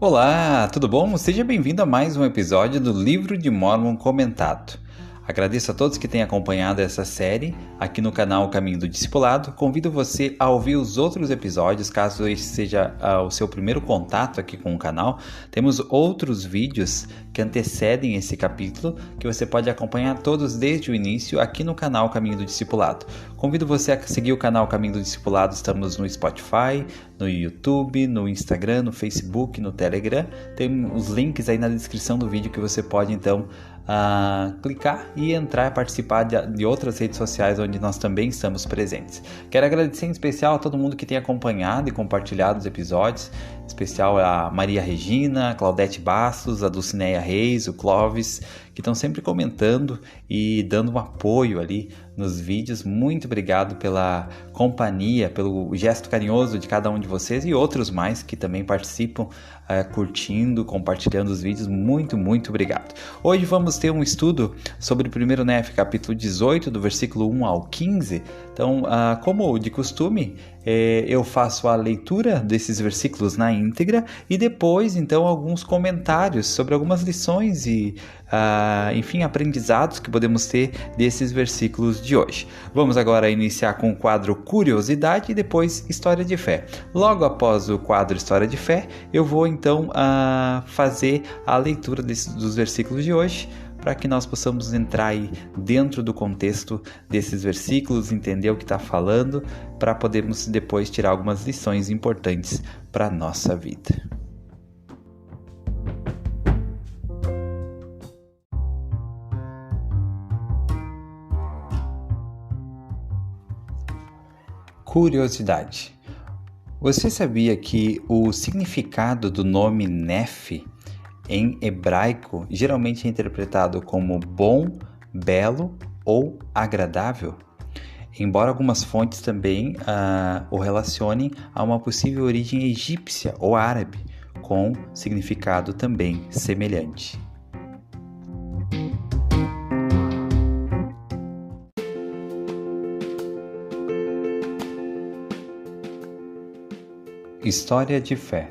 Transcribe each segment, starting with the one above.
Olá, tudo bom? Seja bem-vindo a mais um episódio do Livro de Mórmon Comentado. Agradeço a todos que têm acompanhado essa série aqui no canal Caminho do Discipulado. Convido você a ouvir os outros episódios, caso este seja o seu primeiro contato aqui com o canal. Temos outros vídeos que antecedem esse capítulo, que você pode acompanhar todos desde o início aqui no canal Caminho do Discipulado. Convido você a seguir o canal Caminho do Discipulado. Estamos no Spotify, no YouTube, no Instagram, no Facebook, no Telegram. Tem os links aí na descrição do vídeo que você pode então clicar e entrar e participar de outras redes sociais onde nós também estamos presentes. Quero agradecer em especial a todo mundo que tem acompanhado e compartilhado os episódios, em especial a Maria Regina, a Claudete Bastos, a Dulcineia Reis, o Clóvis, que estão sempre comentando e dando um apoio ali nos vídeos. Muito obrigado pela companhia, pelo gesto carinhoso de cada um de vocês e outros mais que também participam, curtindo, compartilhando os vídeos. Muito obrigado. Hoje vamos ter um estudo sobre o primeiro Nef, capítulo 18, do versículo 1 ao 15. Então, como de costume, eu faço a leitura desses versículos na íntegra e depois, então, alguns comentários sobre algumas lições e, enfim, aprendizados que podemos ter desses versículos de hoje. Vamos agora iniciar com o quadro Curiosidade e depois História de Fé. Logo após o quadro História de Fé, eu vou, então, fazer a leitura dos versículos de hoje, para que nós possamos entrar aí dentro do contexto desses versículos, entender o que está falando, para podermos depois tirar algumas lições importantes para a nossa vida. Curiosidade. Você sabia que o significado do nome Nef em hebraico geralmente é interpretado como bom, belo ou agradável? Embora algumas fontes também o relacionem a uma possível origem egípcia ou árabe, com significado também semelhante. História de Fé.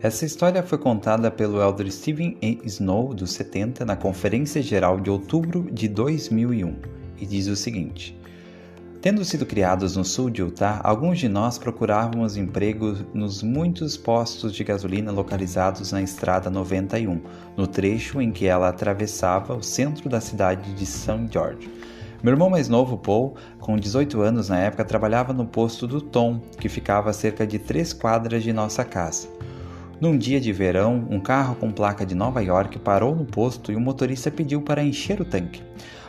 Essa história foi contada pelo elder Stephen A. Snow, dos 70, na Conferência Geral de outubro de 2001, e diz o seguinte: tendo sido criados no sul de Utah, alguns de nós procurávamos emprego nos muitos postos de gasolina localizados na Estrada 91, no trecho em que ela atravessava o centro da cidade de St. George. Meu irmão mais novo, Paul, com 18 anos na época, trabalhava no posto do Tom, que ficava a cerca de 3 quadras de nossa casa. Num dia de verão, um carro com placa de Nova York parou no posto e o motorista pediu para encher o tanque.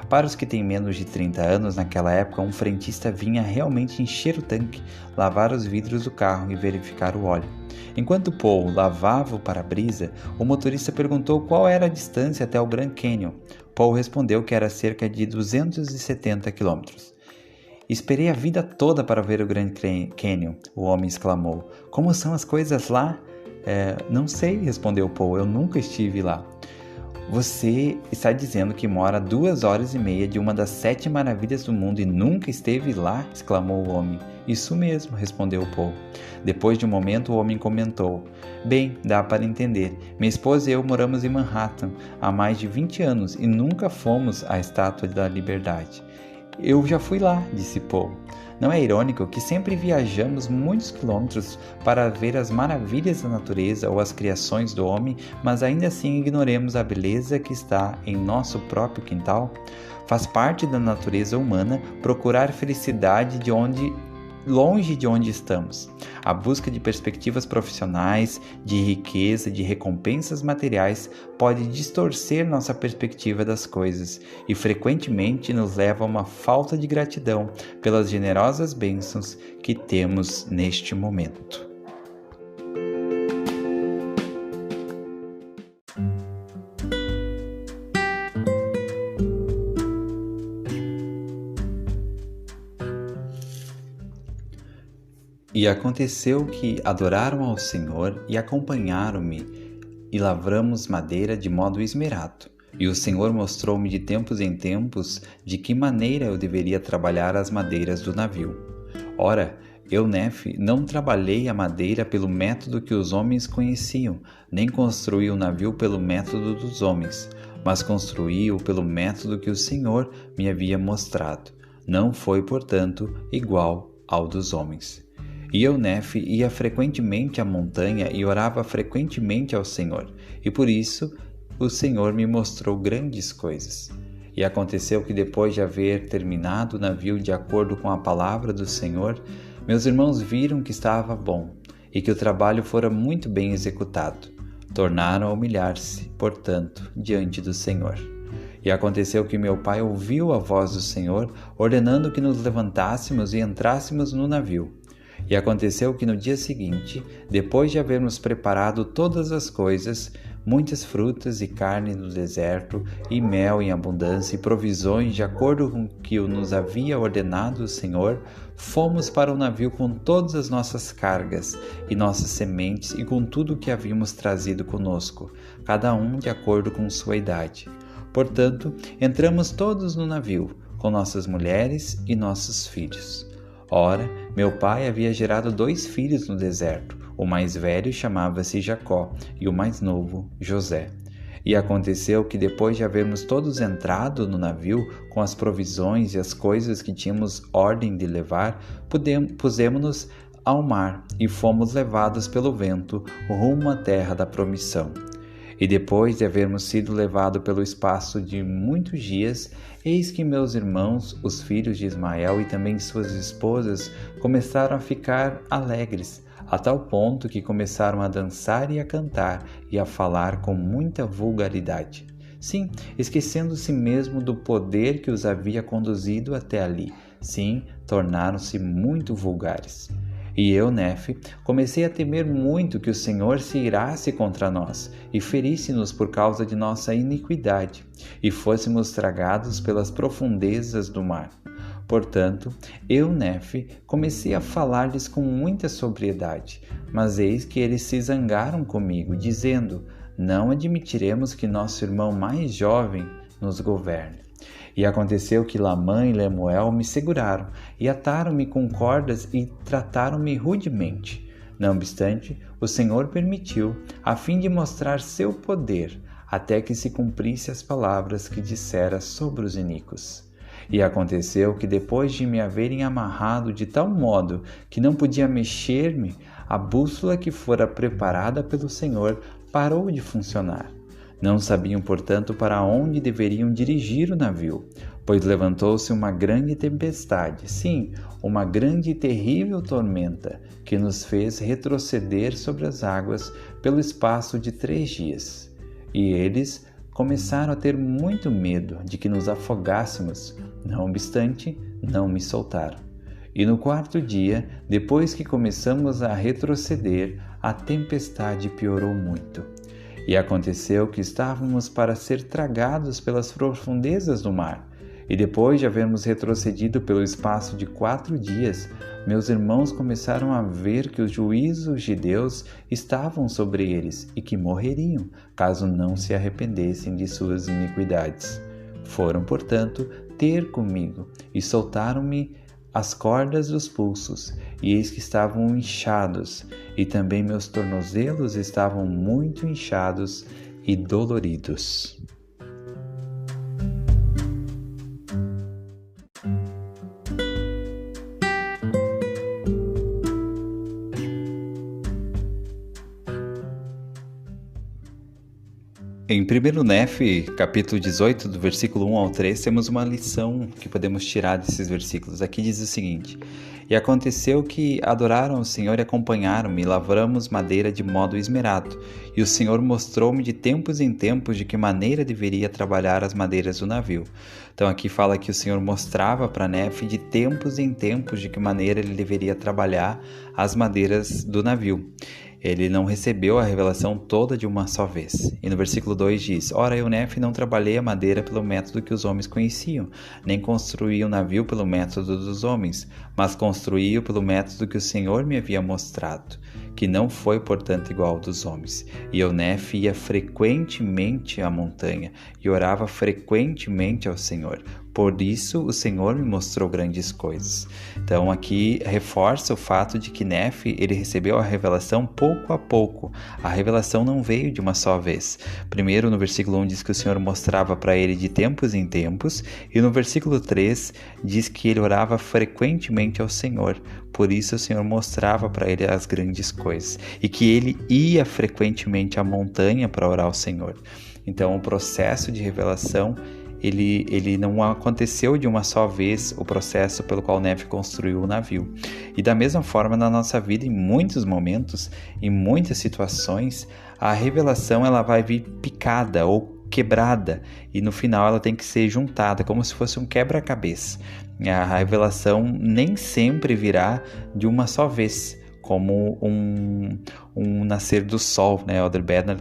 Para os que têm menos de 30 anos, naquela época, um frentista vinha realmente encher o tanque, lavar os vidros do carro e verificar o óleo. Enquanto Paul lavava o para-brisa, o motorista perguntou qual era a distância até o Grand Canyon. Paul respondeu que era cerca de 270 quilômetros. Esperei a vida toda para ver o Grand Canyon, o homem exclamou. Como são as coisas lá? Não sei, respondeu Paul, eu nunca estive lá. Você está dizendo que mora a 2h30 de uma das 7 maravilhas do mundo e nunca esteve lá? Exclamou o homem. Isso mesmo, respondeu Paul. Depois de um momento, o homem comentou: bem, dá para entender. Minha esposa e eu moramos em Manhattan há mais de 20 anos e nunca fomos à Estátua da Liberdade. Eu já fui lá, disse Paul. Não é irônico que sempre viajamos muitos quilômetros para ver as maravilhas da natureza ou as criações do homem, mas ainda assim ignoremos a beleza que está em nosso próprio quintal? Faz parte da natureza humana procurar felicidade longe de onde estamos. A busca de perspectivas profissionais, de riqueza, de recompensas materiais pode distorcer nossa perspectiva das coisas e frequentemente nos leva a uma falta de gratidão pelas generosas bênçãos que temos neste momento. E aconteceu que adoraram ao Senhor e acompanharam-me, e lavramos madeira de modo esmerado. E o Senhor mostrou-me de tempos em tempos de que maneira eu deveria trabalhar as madeiras do navio. Ora, Eu, Nefe, não trabalhei a madeira pelo método que os homens conheciam, nem construí o navio pelo método dos homens, mas construí-o pelo método que o Senhor me havia mostrado. Não foi, portanto, igual ao dos homens. E eu, Nefe, ia frequentemente à montanha e orava frequentemente ao Senhor, e por isso o Senhor me mostrou grandes coisas. E aconteceu que depois de haver terminado o navio de acordo com a palavra do Senhor, meus irmãos viram que estava bom e que o trabalho fora muito bem executado. Tornaram a humilhar-se, portanto, diante do Senhor. E aconteceu que meu pai ouviu a voz do Senhor, ordenando que nos levantássemos e entrássemos no navio. E aconteceu que no dia seguinte, depois de havermos preparado todas as coisas, muitas frutas e carne no deserto, e mel em abundância, e provisões de acordo com o que nos havia ordenado o Senhor, fomos para o navio com todas as nossas cargas e nossas sementes e com tudo o que havíamos trazido conosco, cada um de acordo com sua idade. Portanto, entramos todos no navio, com nossas mulheres e nossos filhos. Ora, meu pai havia gerado 2 filhos no deserto. O mais velho chamava-se Jacó e o mais novo, José. E aconteceu que depois de havermos todos entrado no navio com as provisões e as coisas que tínhamos ordem de levar, pusemos-nos ao mar e fomos levados pelo vento rumo à terra da promissão. E depois de havermos sido levados pelo espaço de muitos dias, eis que meus irmãos, os filhos de Ismael e também suas esposas, começaram a ficar alegres, a tal ponto que começaram a dançar e a cantar e a falar com muita vulgaridade. Sim, esquecendo-se mesmo do poder que os havia conduzido até ali. Sim, tornaram-se muito vulgares. E eu, Nefe, comecei a temer muito que o Senhor se irasse contra nós e ferisse-nos por causa de nossa iniquidade, e fôssemos tragados pelas profundezas do mar. Portanto, eu, Nefe, comecei a falar-lhes com muita sobriedade, mas eis que eles se zangaram comigo, dizendo: não admitiremos que nosso irmão mais jovem nos governe. E aconteceu que Lamã e Lemuel me seguraram e ataram-me com cordas e trataram-me rudemente. Não obstante, o Senhor permitiu, a fim de mostrar seu poder, até que se cumprisse as palavras que dissera sobre os iníquos. E aconteceu que depois de me haverem amarrado de tal modo que não podia mexer-me, a bússola que fora preparada pelo Senhor parou de funcionar. Não sabiam, portanto, para onde deveriam dirigir o navio, pois levantou-se uma grande tempestade, sim, uma grande e terrível tormenta, que nos fez retroceder sobre as águas pelo espaço de 3 dias. E eles começaram a ter muito medo de que nos afogássemos, não obstante, não me soltaram. E no 4º dia, depois que começamos a retroceder, a tempestade piorou muito. E aconteceu que estávamos para ser tragados pelas profundezas do mar. E depois de havermos retrocedido pelo espaço de 4 dias, meus irmãos começaram a ver que os juízos de Deus estavam sobre eles e que morreriam, caso não se arrependessem de suas iniquidades. Foram, portanto, ter comigo e soltaram-me as cordas dos pulsos, e eis que estavam inchados, e também meus tornozelos estavam muito inchados e doloridos. Em 1 Nefe, capítulo 18, do versículo 1 ao 3, temos uma lição que podemos tirar desses versículos. Aqui diz o seguinte: E aconteceu que adoraram o Senhor e acompanharam-me, e lavramos madeira de modo esmerado. E o Senhor mostrou-me de tempos em tempos de que maneira deveria trabalhar as madeiras do navio. Então aqui fala que o Senhor mostrava para Nefe de tempos em tempos de que maneira ele deveria trabalhar as madeiras do navio. Ele não recebeu a revelação toda de uma só vez. E no versículo 2 diz: Ora, eu, Nefe, não trabalhei a madeira pelo método que os homens conheciam, nem construí o navio pelo método dos homens, mas construí-o pelo método que o Senhor me havia mostrado, que não foi, portanto, igual ao dos homens. E eu, Nefe, ia frequentemente à montanha e orava frequentemente ao Senhor, Por isso o Senhor me mostrou grandes coisas. Então aqui reforça o fato de que Nefe, ele recebeu a revelação pouco a pouco. A revelação não veio de uma só vez. Primeiro no versículo 1 diz que o Senhor mostrava para ele de tempos em tempos, e no versículo 3 diz que ele orava frequentemente ao Senhor. Por isso o Senhor mostrava para ele as grandes coisas, e que ele ia frequentemente à montanha para orar ao Senhor. Então o processo de revelação ele não aconteceu de uma só vez, o processo pelo qual Nefe construiu o navio. E da mesma forma na nossa vida, em muitos momentos, em muitas situações, a revelação ela vai vir picada ou quebrada, e no final ela tem que ser juntada, como se fosse um quebra-cabeça. A revelação nem sempre virá de uma só vez, como um nascer do sol, né? Elder Bednar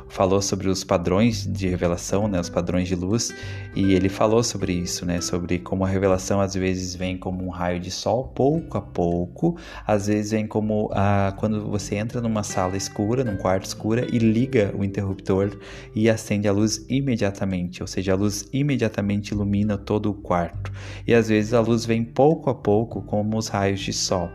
falou sobre os padrões de revelação, né? Os padrões de luz, e ele falou sobre isso, né? Sobre como a revelação às vezes vem como um raio de sol, pouco a pouco, às vezes vem como quando você entra numa sala escura, num quarto escuro, e liga o interruptor e acende a luz imediatamente, ou seja, a luz imediatamente ilumina todo o quarto. E às vezes a luz vem pouco a pouco, como os raios de sol.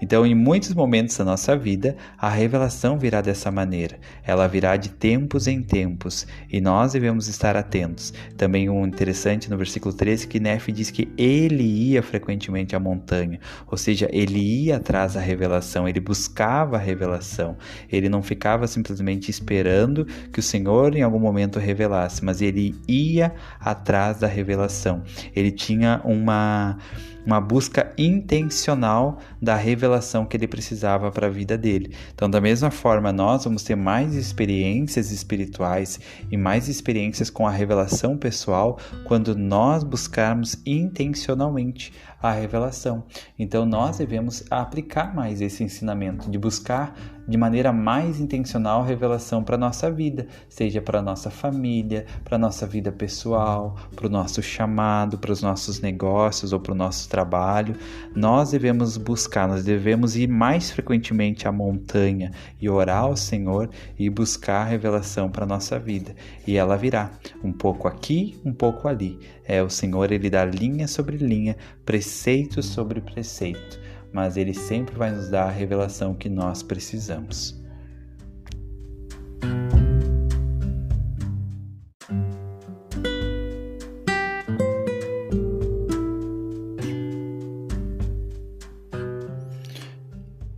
Então, em muitos momentos da nossa vida, a revelação virá dessa maneira. Ela virá de tempos em tempos, e nós devemos estar atentos. Também um interessante no versículo 13 que Nefe diz que ele ia frequentemente à montanha, ou seja, ele ia atrás da revelação, ele buscava a revelação. Ele não ficava simplesmente esperando que o Senhor em algum momento revelasse, mas ele ia atrás da revelação. Ele tinha uma busca intencional da revelação que ele precisava para a vida dele. Então, da mesma forma, nós vamos ter mais experiências espirituais e mais experiências com a revelação pessoal quando nós buscarmos intencionalmente a revelação. Então, nós devemos aplicar mais esse ensinamento de buscar de maneira mais intencional a revelação para a nossa vida, seja para a nossa família, para a nossa vida pessoal, para o nosso chamado, para os nossos negócios ou para o nosso trabalho. Nós devemos buscar, nós devemos ir mais frequentemente à montanha e orar ao Senhor e buscar a revelação para a nossa vida. E ela virá, um pouco aqui, um pouco ali. O Senhor, ele dá linha sobre linha, preceito sobre preceito, mas ele sempre vai nos dar a revelação que nós precisamos.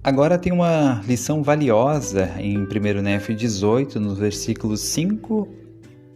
Agora tem uma lição valiosa em 1 Nefe 18, nos versículos 5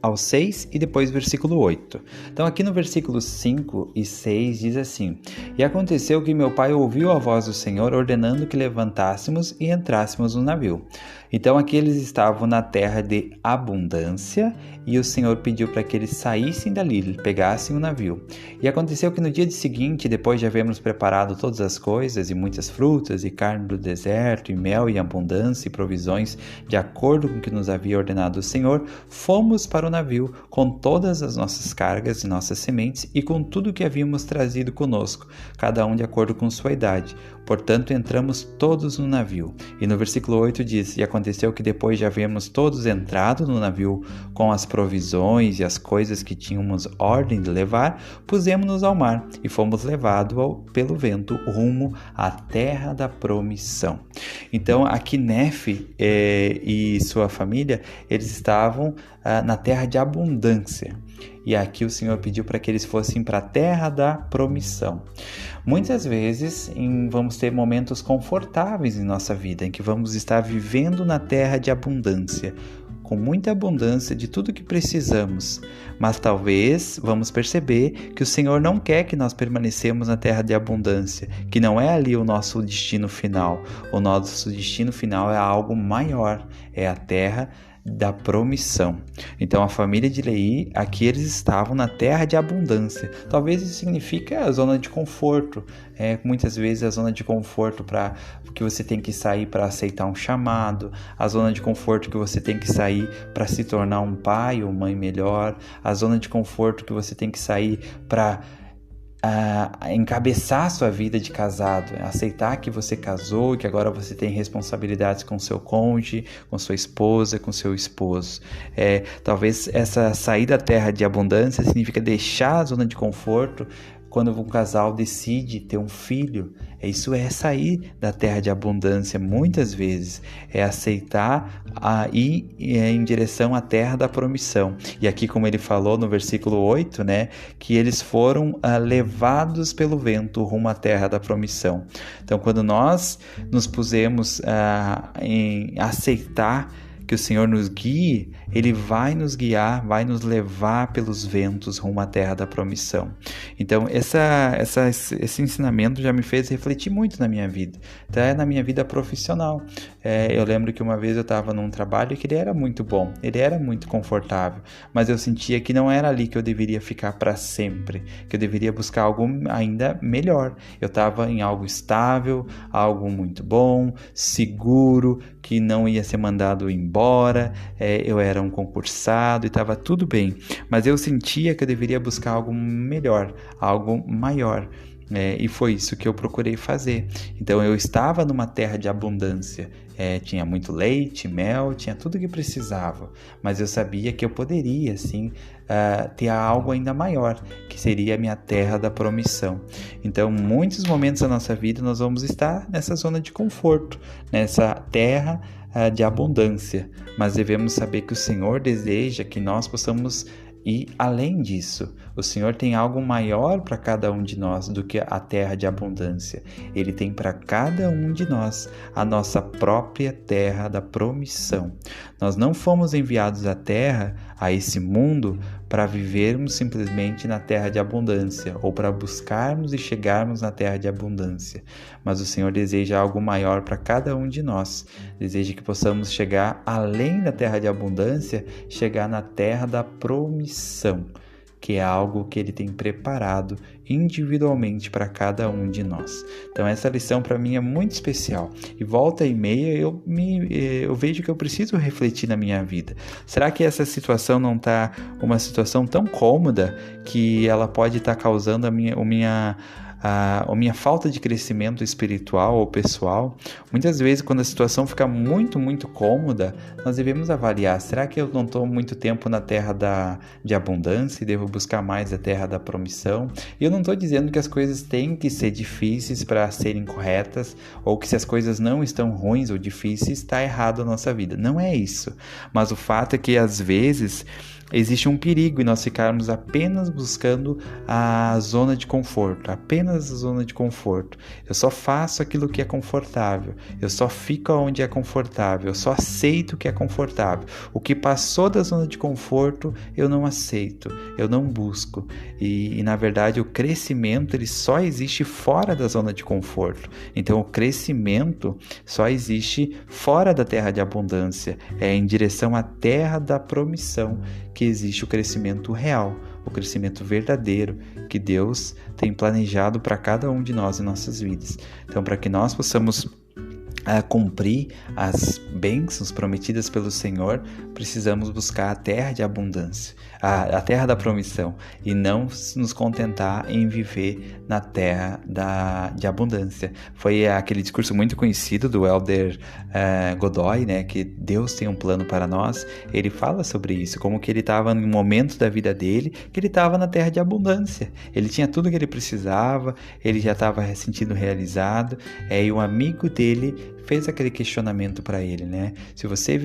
ao 6 e depois versículo 8. Então aqui no versículo 5 e 6 diz assim: E aconteceu que meu pai ouviu a voz do Senhor ordenando que levantássemos e entrássemos no navio. Então aqui eles estavam na terra de abundância, e o Senhor pediu para que eles saíssem dali, pegassem o navio. E aconteceu que no dia seguinte, depois de havermos preparado todas as coisas, e muitas frutas, e carne do deserto, e mel, e abundância, e provisões, de acordo com o que nos havia ordenado o Senhor, fomos para o navio, com todas as nossas cargas e nossas sementes, e com tudo o que havíamos trazido conosco, cada um de acordo com sua idade. Portanto, entramos todos no navio. E no versículo 8 diz: E aconteceu que depois de havermos todos entrado no navio com as provisões e as coisas que tínhamos ordem de levar, pusemos-nos ao mar e fomos levados pelo vento rumo à terra da promissão. Então, aqui Nefe e sua família, eles estavam na terra de abundância. E aqui o Senhor pediu para que eles fossem para a terra da promissão. Muitas vezes vamos ter momentos confortáveis em nossa vida, em que vamos estar vivendo na terra de abundância, com muita abundância de tudo que precisamos, mas talvez vamos perceber que o Senhor não quer que nós permanecemos na terra de abundância, que não é ali o nosso destino final. O nosso destino final é algo maior, é a terra da promissão. Então a família de Leí, aqui eles estavam na terra de abundância. Talvez isso signifique a zona de conforto. Muitas vezes a zona de conforto que você tem que sair para aceitar um chamado, a zona de conforto que você tem que sair para se tornar um pai ou mãe melhor, a zona de conforto que você tem que sair para encabeçar a sua vida de casado, aceitar que você casou e que agora você tem responsabilidades com seu cônjuge, com sua esposa, com seu esposo. Talvez essa sair da terra de abundância significa deixar a zona de conforto. Quando um casal decide ter um filho, isso é sair da terra de abundância muitas vezes, é aceitar ir em direção à terra da promissão. E aqui, como ele falou no versículo 8, né, que eles foram levados pelo vento rumo à terra da promissão. Então, quando nós nos pusemos em aceitar que o Senhor nos guie, Ele vai nos guiar, vai nos levar pelos ventos rumo à terra da promissão. Então, esse ensinamento já me fez refletir muito na minha vida, até na minha vida profissional. Eu lembro que uma vez eu estava num trabalho que ele era muito bom, ele era muito confortável, mas eu sentia que não era ali que eu deveria ficar para sempre, que eu deveria buscar algo ainda melhor. Eu estava em algo estável, algo muito bom, seguro, que não ia ser mandado embora, eu era um concursado e estava tudo bem, mas eu sentia que eu deveria buscar algo melhor, algo maior. E foi isso que eu procurei fazer. Então eu estava numa terra de abundância, tinha muito leite, mel, tinha tudo que precisava, mas eu sabia que eu poderia sim ter algo ainda maior, que seria a minha terra da promissão. Então, muitos momentos da nossa vida nós vamos estar nessa zona de conforto, nessa terra de abundância, mas devemos saber que o Senhor deseja que nós possamos ir além disso. O Senhor tem algo maior para cada um de nós do que a terra de abundância. Ele tem para cada um de nós a nossa própria terra da promissão. Nós não fomos enviados à terra, a esse mundo, para vivermos simplesmente na terra de abundância ou para buscarmos e chegarmos na terra de abundância. Mas o Senhor deseja algo maior para cada um de nós. Deseja que possamos chegar além da terra de abundância, chegar na terra da promissão, que é algo que Ele tem preparado individualmente para cada um de nós. Então essa lição para mim é muito especial. E volta e meia eu vejo que eu preciso refletir na minha vida. Será que essa situação não está uma situação tão cômoda que ela pode estar causando a minha falta de crescimento espiritual ou pessoal? Muitas vezes, quando a situação fica muito, muito cômoda, nós devemos avaliar: será que eu não estou muito tempo na terra de abundância e devo buscar mais a terra da promissão? E eu não estou dizendo que as coisas têm que ser difíceis para serem corretas, ou que se as coisas não estão ruins ou difíceis, está errado a nossa vida. Não é isso. Mas o fato é que, às vezes, existe um perigo em nós ficarmos apenas buscando a zona de conforto, apenas a zona de conforto. Eu só faço aquilo que é confortável, eu só fico onde é confortável, eu só aceito o que é confortável. O que passou da zona de conforto, eu não aceito, eu não busco. E na verdade, o crescimento ele só existe fora da zona de conforto. Então, o crescimento só existe fora da terra de abundância, em direção à terra da promissão, que existe o crescimento real, o crescimento verdadeiro que Deus tem planejado para cada um de nós em nossas vidas. Então, para que nós possamos cumprir as bênçãos prometidas pelo Senhor, precisamos buscar a terra de abundância, a terra da promissão, e não nos contentar em viver na terra de abundância. Foi aquele discurso muito conhecido do Elder Godoy, né, que Deus tem um plano para nós. Ele fala sobre isso, como que ele estava no momento da vida dele, que ele estava na terra de abundância. Ele tinha tudo que ele precisava, ele já estava se sentindo realizado, e um amigo dele fez aquele questionamento para ele, né? Se você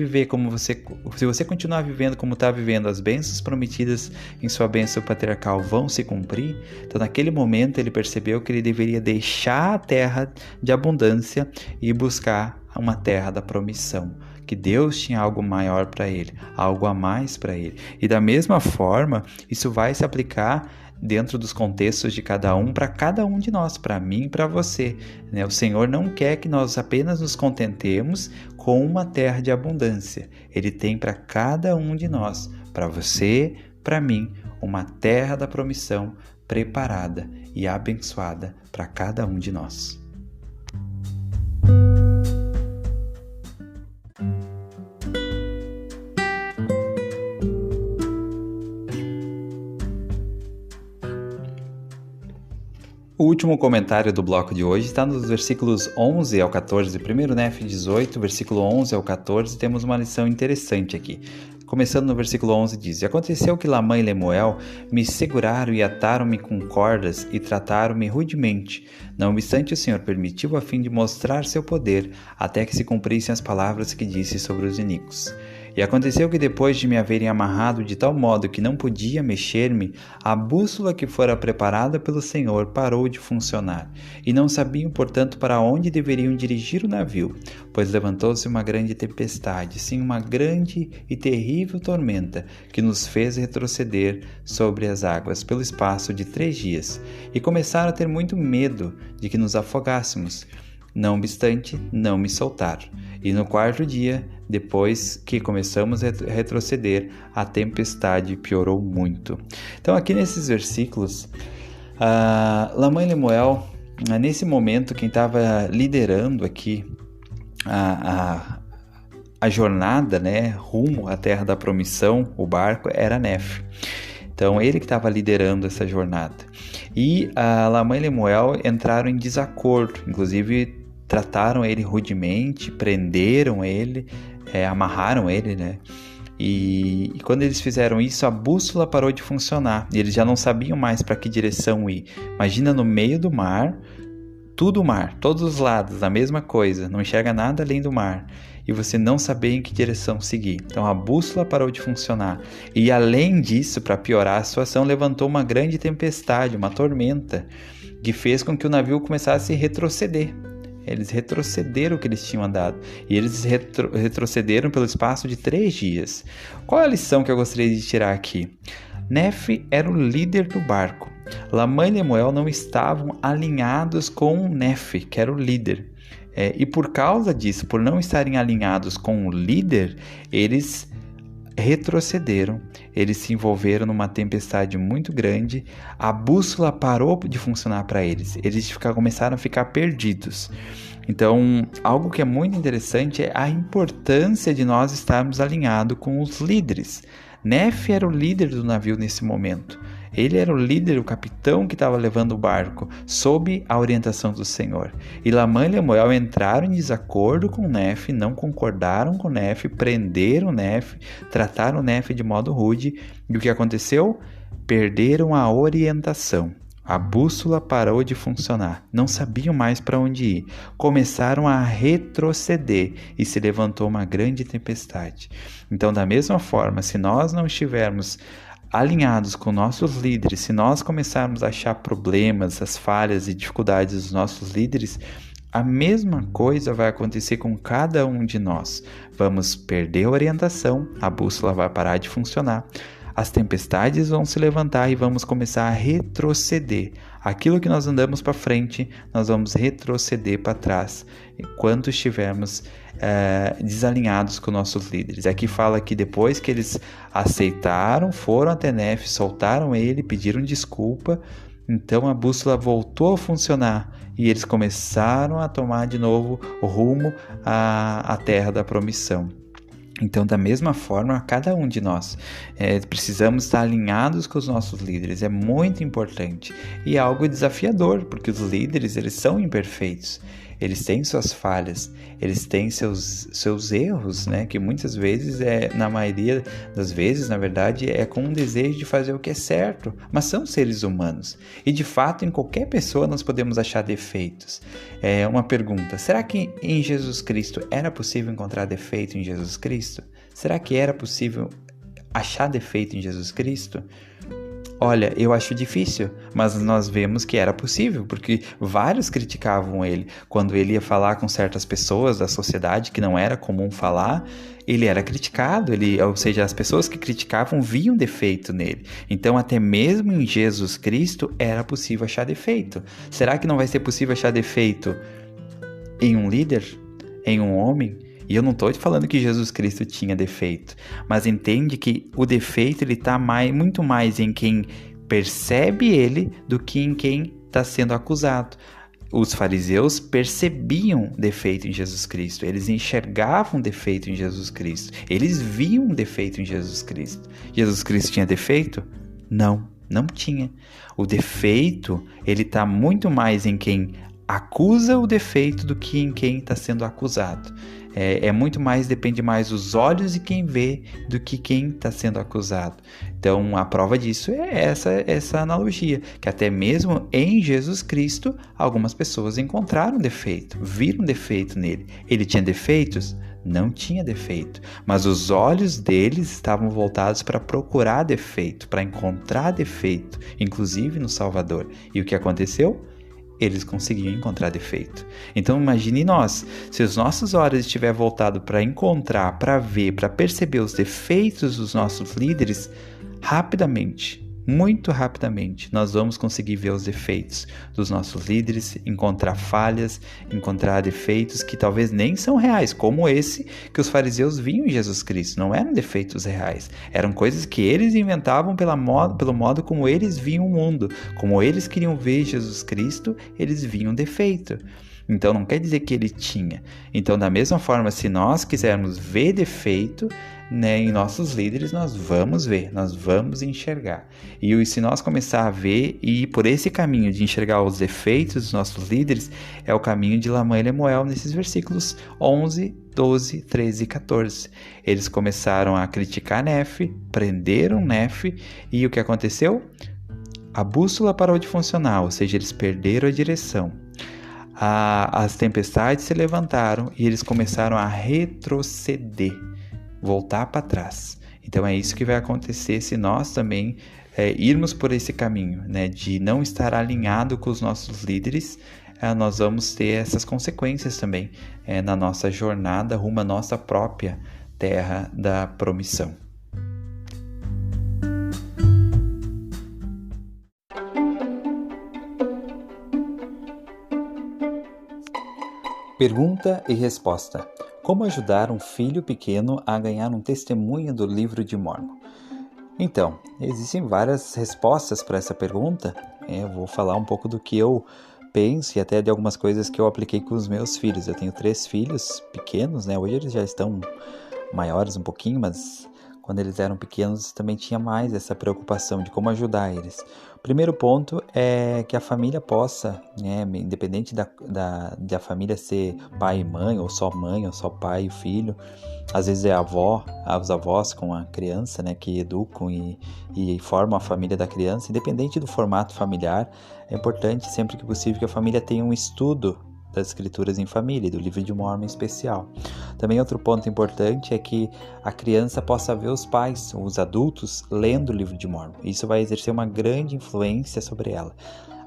continuar vivendo como está vivendo, as bênçãos prometidas em sua bênção patriarcal vão se cumprir? Então, naquele momento, ele percebeu que ele deveria deixar a terra de abundância e buscar uma terra da promissão, que Deus tinha algo maior para ele, algo a mais para ele. E da mesma forma, isso vai se aplicar dentro dos contextos de cada um, para cada um de nós, para mim e para você, né? O Senhor não quer que nós apenas nos contentemos com uma terra de abundância. Ele tem para cada um de nós, para você, para mim, uma terra da promissão preparada e abençoada para cada um de nós. O último comentário do bloco de hoje está nos versículos 11 ao 14. Primeiro Nef 18, versículo 11 ao 14, temos uma lição interessante aqui. Começando no versículo 11 diz: E aconteceu que Lamã e Lemuel me seguraram e ataram-me com cordas e trataram-me rudemente. Não obstante, o Senhor permitiu a fim de mostrar seu poder, até que se cumprissem as palavras que disse sobre os iníquos. E aconteceu que depois de me haverem amarrado de tal modo que não podia mexer-me, a bússola que fora preparada pelo Senhor parou de funcionar, e não sabiam, portanto, para onde deveriam dirigir o navio, pois levantou-se uma grande tempestade, sim, uma grande e terrível tormenta, que nos fez retroceder sobre as águas pelo espaço de 3 dias, e começaram a ter muito medo de que nos afogássemos. Não obstante, não me soltaram. E no 4º dia, depois que começamos a retroceder, a tempestade piorou muito. Então, aqui nesses versículos, Lamã e Lemuel, nesse momento, quem estava liderando aqui a jornada, né, rumo à terra da promissão, o barco, era Nef. Então, ele que estava liderando essa jornada. E Lamã e Lemuel entraram em desacordo, inclusive trataram ele rudemente, prenderam ele, amarraram ele, né? E quando eles fizeram isso, a bússola parou de funcionar. E eles já não sabiam mais para que direção ir. Imagina no meio do mar, tudo mar, todos os lados, a mesma coisa, não enxerga nada além do mar. E você não saber em que direção seguir. Então a bússola parou de funcionar. E além disso, para piorar a situação, levantou uma grande tempestade, uma tormenta, que fez com que o navio começasse a retroceder. Eles retrocederam o que eles tinham andado. E eles retrocederam pelo espaço de 3 dias. Qual é a lição que eu gostaria de tirar aqui? Nef era o líder do barco. Lamã e Lemuel não estavam alinhados com Nef, que era o líder. E por causa disso, por não estarem alinhados com o líder, eles retrocederam, eles se envolveram numa tempestade muito grande, a bússola parou de funcionar para eles, começaram a ficar perdidos. Então, algo que é muito interessante é a importância de nós estarmos alinhados com os líderes. Nef era o líder do navio nesse momento. Ele era o líder, o capitão que estava levando o barco, sob a orientação do Senhor. E Lamã e Lemuel entraram em desacordo com Nef, não concordaram com Nef, prenderam Nef, trataram Nef de modo rude. E o que aconteceu? Perderam a orientação. A bússola parou de funcionar. Não sabiam mais para onde ir. Começaram a retroceder e se levantou uma grande tempestade. Então, da mesma forma, se nós não estivermos alinhados com nossos líderes, se nós começarmos a achar problemas, as falhas e dificuldades dos nossos líderes, a mesma coisa vai acontecer com cada um de nós. Vamos perder a orientação, a bússola vai parar de funcionar, as tempestades vão se levantar e vamos começar a retroceder. Aquilo que nós andamos para frente, nós vamos retroceder para trás, enquanto estivermos desalinhados com nossos líderes. Aqui fala que depois que eles aceitaram, foram até Nef, soltaram ele, pediram desculpa, então a bússola voltou a funcionar e eles começaram a tomar de novo o rumo à terra da promissão. Então, da mesma forma, cada um de nós precisamos estar alinhados com os nossos líderes. É muito importante e é algo desafiador, porque os líderes, eles são imperfeitos. Eles têm suas falhas, eles têm seus erros, né? Que muitas vezes, na maioria das vezes, na verdade, é com um desejo de fazer o que é certo, mas são seres humanos. E, de fato, em qualquer pessoa nós podemos achar defeitos. Uma pergunta, será que em Jesus Cristo era possível encontrar defeito em Jesus Cristo? Será que era possível achar defeito em Jesus Cristo? Olha, eu acho difícil, mas nós vemos que era possível, porque vários criticavam ele. Quando ele ia falar com certas pessoas da sociedade que não era comum falar, ele era criticado, ou seja, as pessoas que criticavam viam defeito nele. Então, até mesmo em Jesus Cristo era possível achar defeito. Será que não vai ser possível achar defeito em um líder? Em um homem? E eu não estou te falando que Jesus Cristo tinha defeito, mas entende que o defeito está muito mais em quem percebe ele do que em quem está sendo acusado. Os fariseus percebiam defeito em Jesus Cristo, eles enxergavam defeito em Jesus Cristo, eles viam defeito em Jesus Cristo. Jesus Cristo tinha defeito? Não. Não tinha. O defeito, ele está muito mais em quem acusa o defeito do que em quem está sendo acusado. Muito mais, depende mais dos olhos de quem vê do que quem está sendo acusado. Então, a prova disso é essa analogia, que até mesmo em Jesus Cristo, algumas pessoas encontraram defeito, viram defeito nele. Ele tinha defeitos? Não tinha defeito, mas os olhos deles estavam voltados para procurar defeito, para encontrar defeito, inclusive no Salvador. E o que aconteceu? Eles conseguiam encontrar defeito. Então imagine nós, se os nossos olhos estiver voltado para encontrar, para ver, para perceber os defeitos dos nossos líderes, rapidamente, muito rapidamente, nós vamos conseguir ver os defeitos dos nossos líderes, encontrar falhas, encontrar defeitos que talvez nem são reais, como esse que os fariseus viam em Jesus Cristo. Não eram defeitos reais, eram coisas que eles inventavam pelo modo como eles viam o mundo, como eles queriam ver Jesus Cristo, eles viam defeito. Então não quer dizer que ele tinha. Então, da mesma forma, se nós quisermos ver defeito, né, em nossos líderes, nós vamos ver, nós vamos enxergar. E se nós começar a ver e ir por esse caminho de enxergar os defeitos dos nossos líderes, é o caminho de Lamã e Lemuel nesses versículos 11, 12, 13 e 14. Eles começaram a criticar Nefe, prenderam Nefe, e o que aconteceu? A bússola parou de funcionar, ou seja, eles perderam a direção. As tempestades se levantaram e eles começaram a retroceder, voltar para trás. Então é isso que vai acontecer se nós também irmos por esse caminho, né, de não estar alinhado com os nossos líderes. Nós vamos ter essas consequências também na nossa jornada rumo à nossa própria terra da promissão. Pergunta e resposta. Como ajudar um filho pequeno a ganhar um testemunho do livro de Mórmon? Então, existem várias respostas para essa pergunta. Eu vou falar um pouco do que eu penso e até de algumas coisas que eu apliquei com os meus filhos. Eu tenho 3 filhos pequenos, né? Hoje eles já estão maiores um pouquinho, mas quando eles eram pequenos também tinha mais essa preocupação de como ajudar eles. O primeiro ponto é que a família possa, né, independente da família ser pai e mãe, ou só pai e filho, às vezes é os avós com a criança, né, que educam e formam a família da criança. Independente do formato familiar, é importante sempre que possível que a família tenha um estudo das escrituras em família, do livro de Mórmon em especial. Também outro ponto importante é que a criança possa ver os pais, os adultos, lendo o livro de Mórmon. Isso vai exercer uma grande influência sobre ela.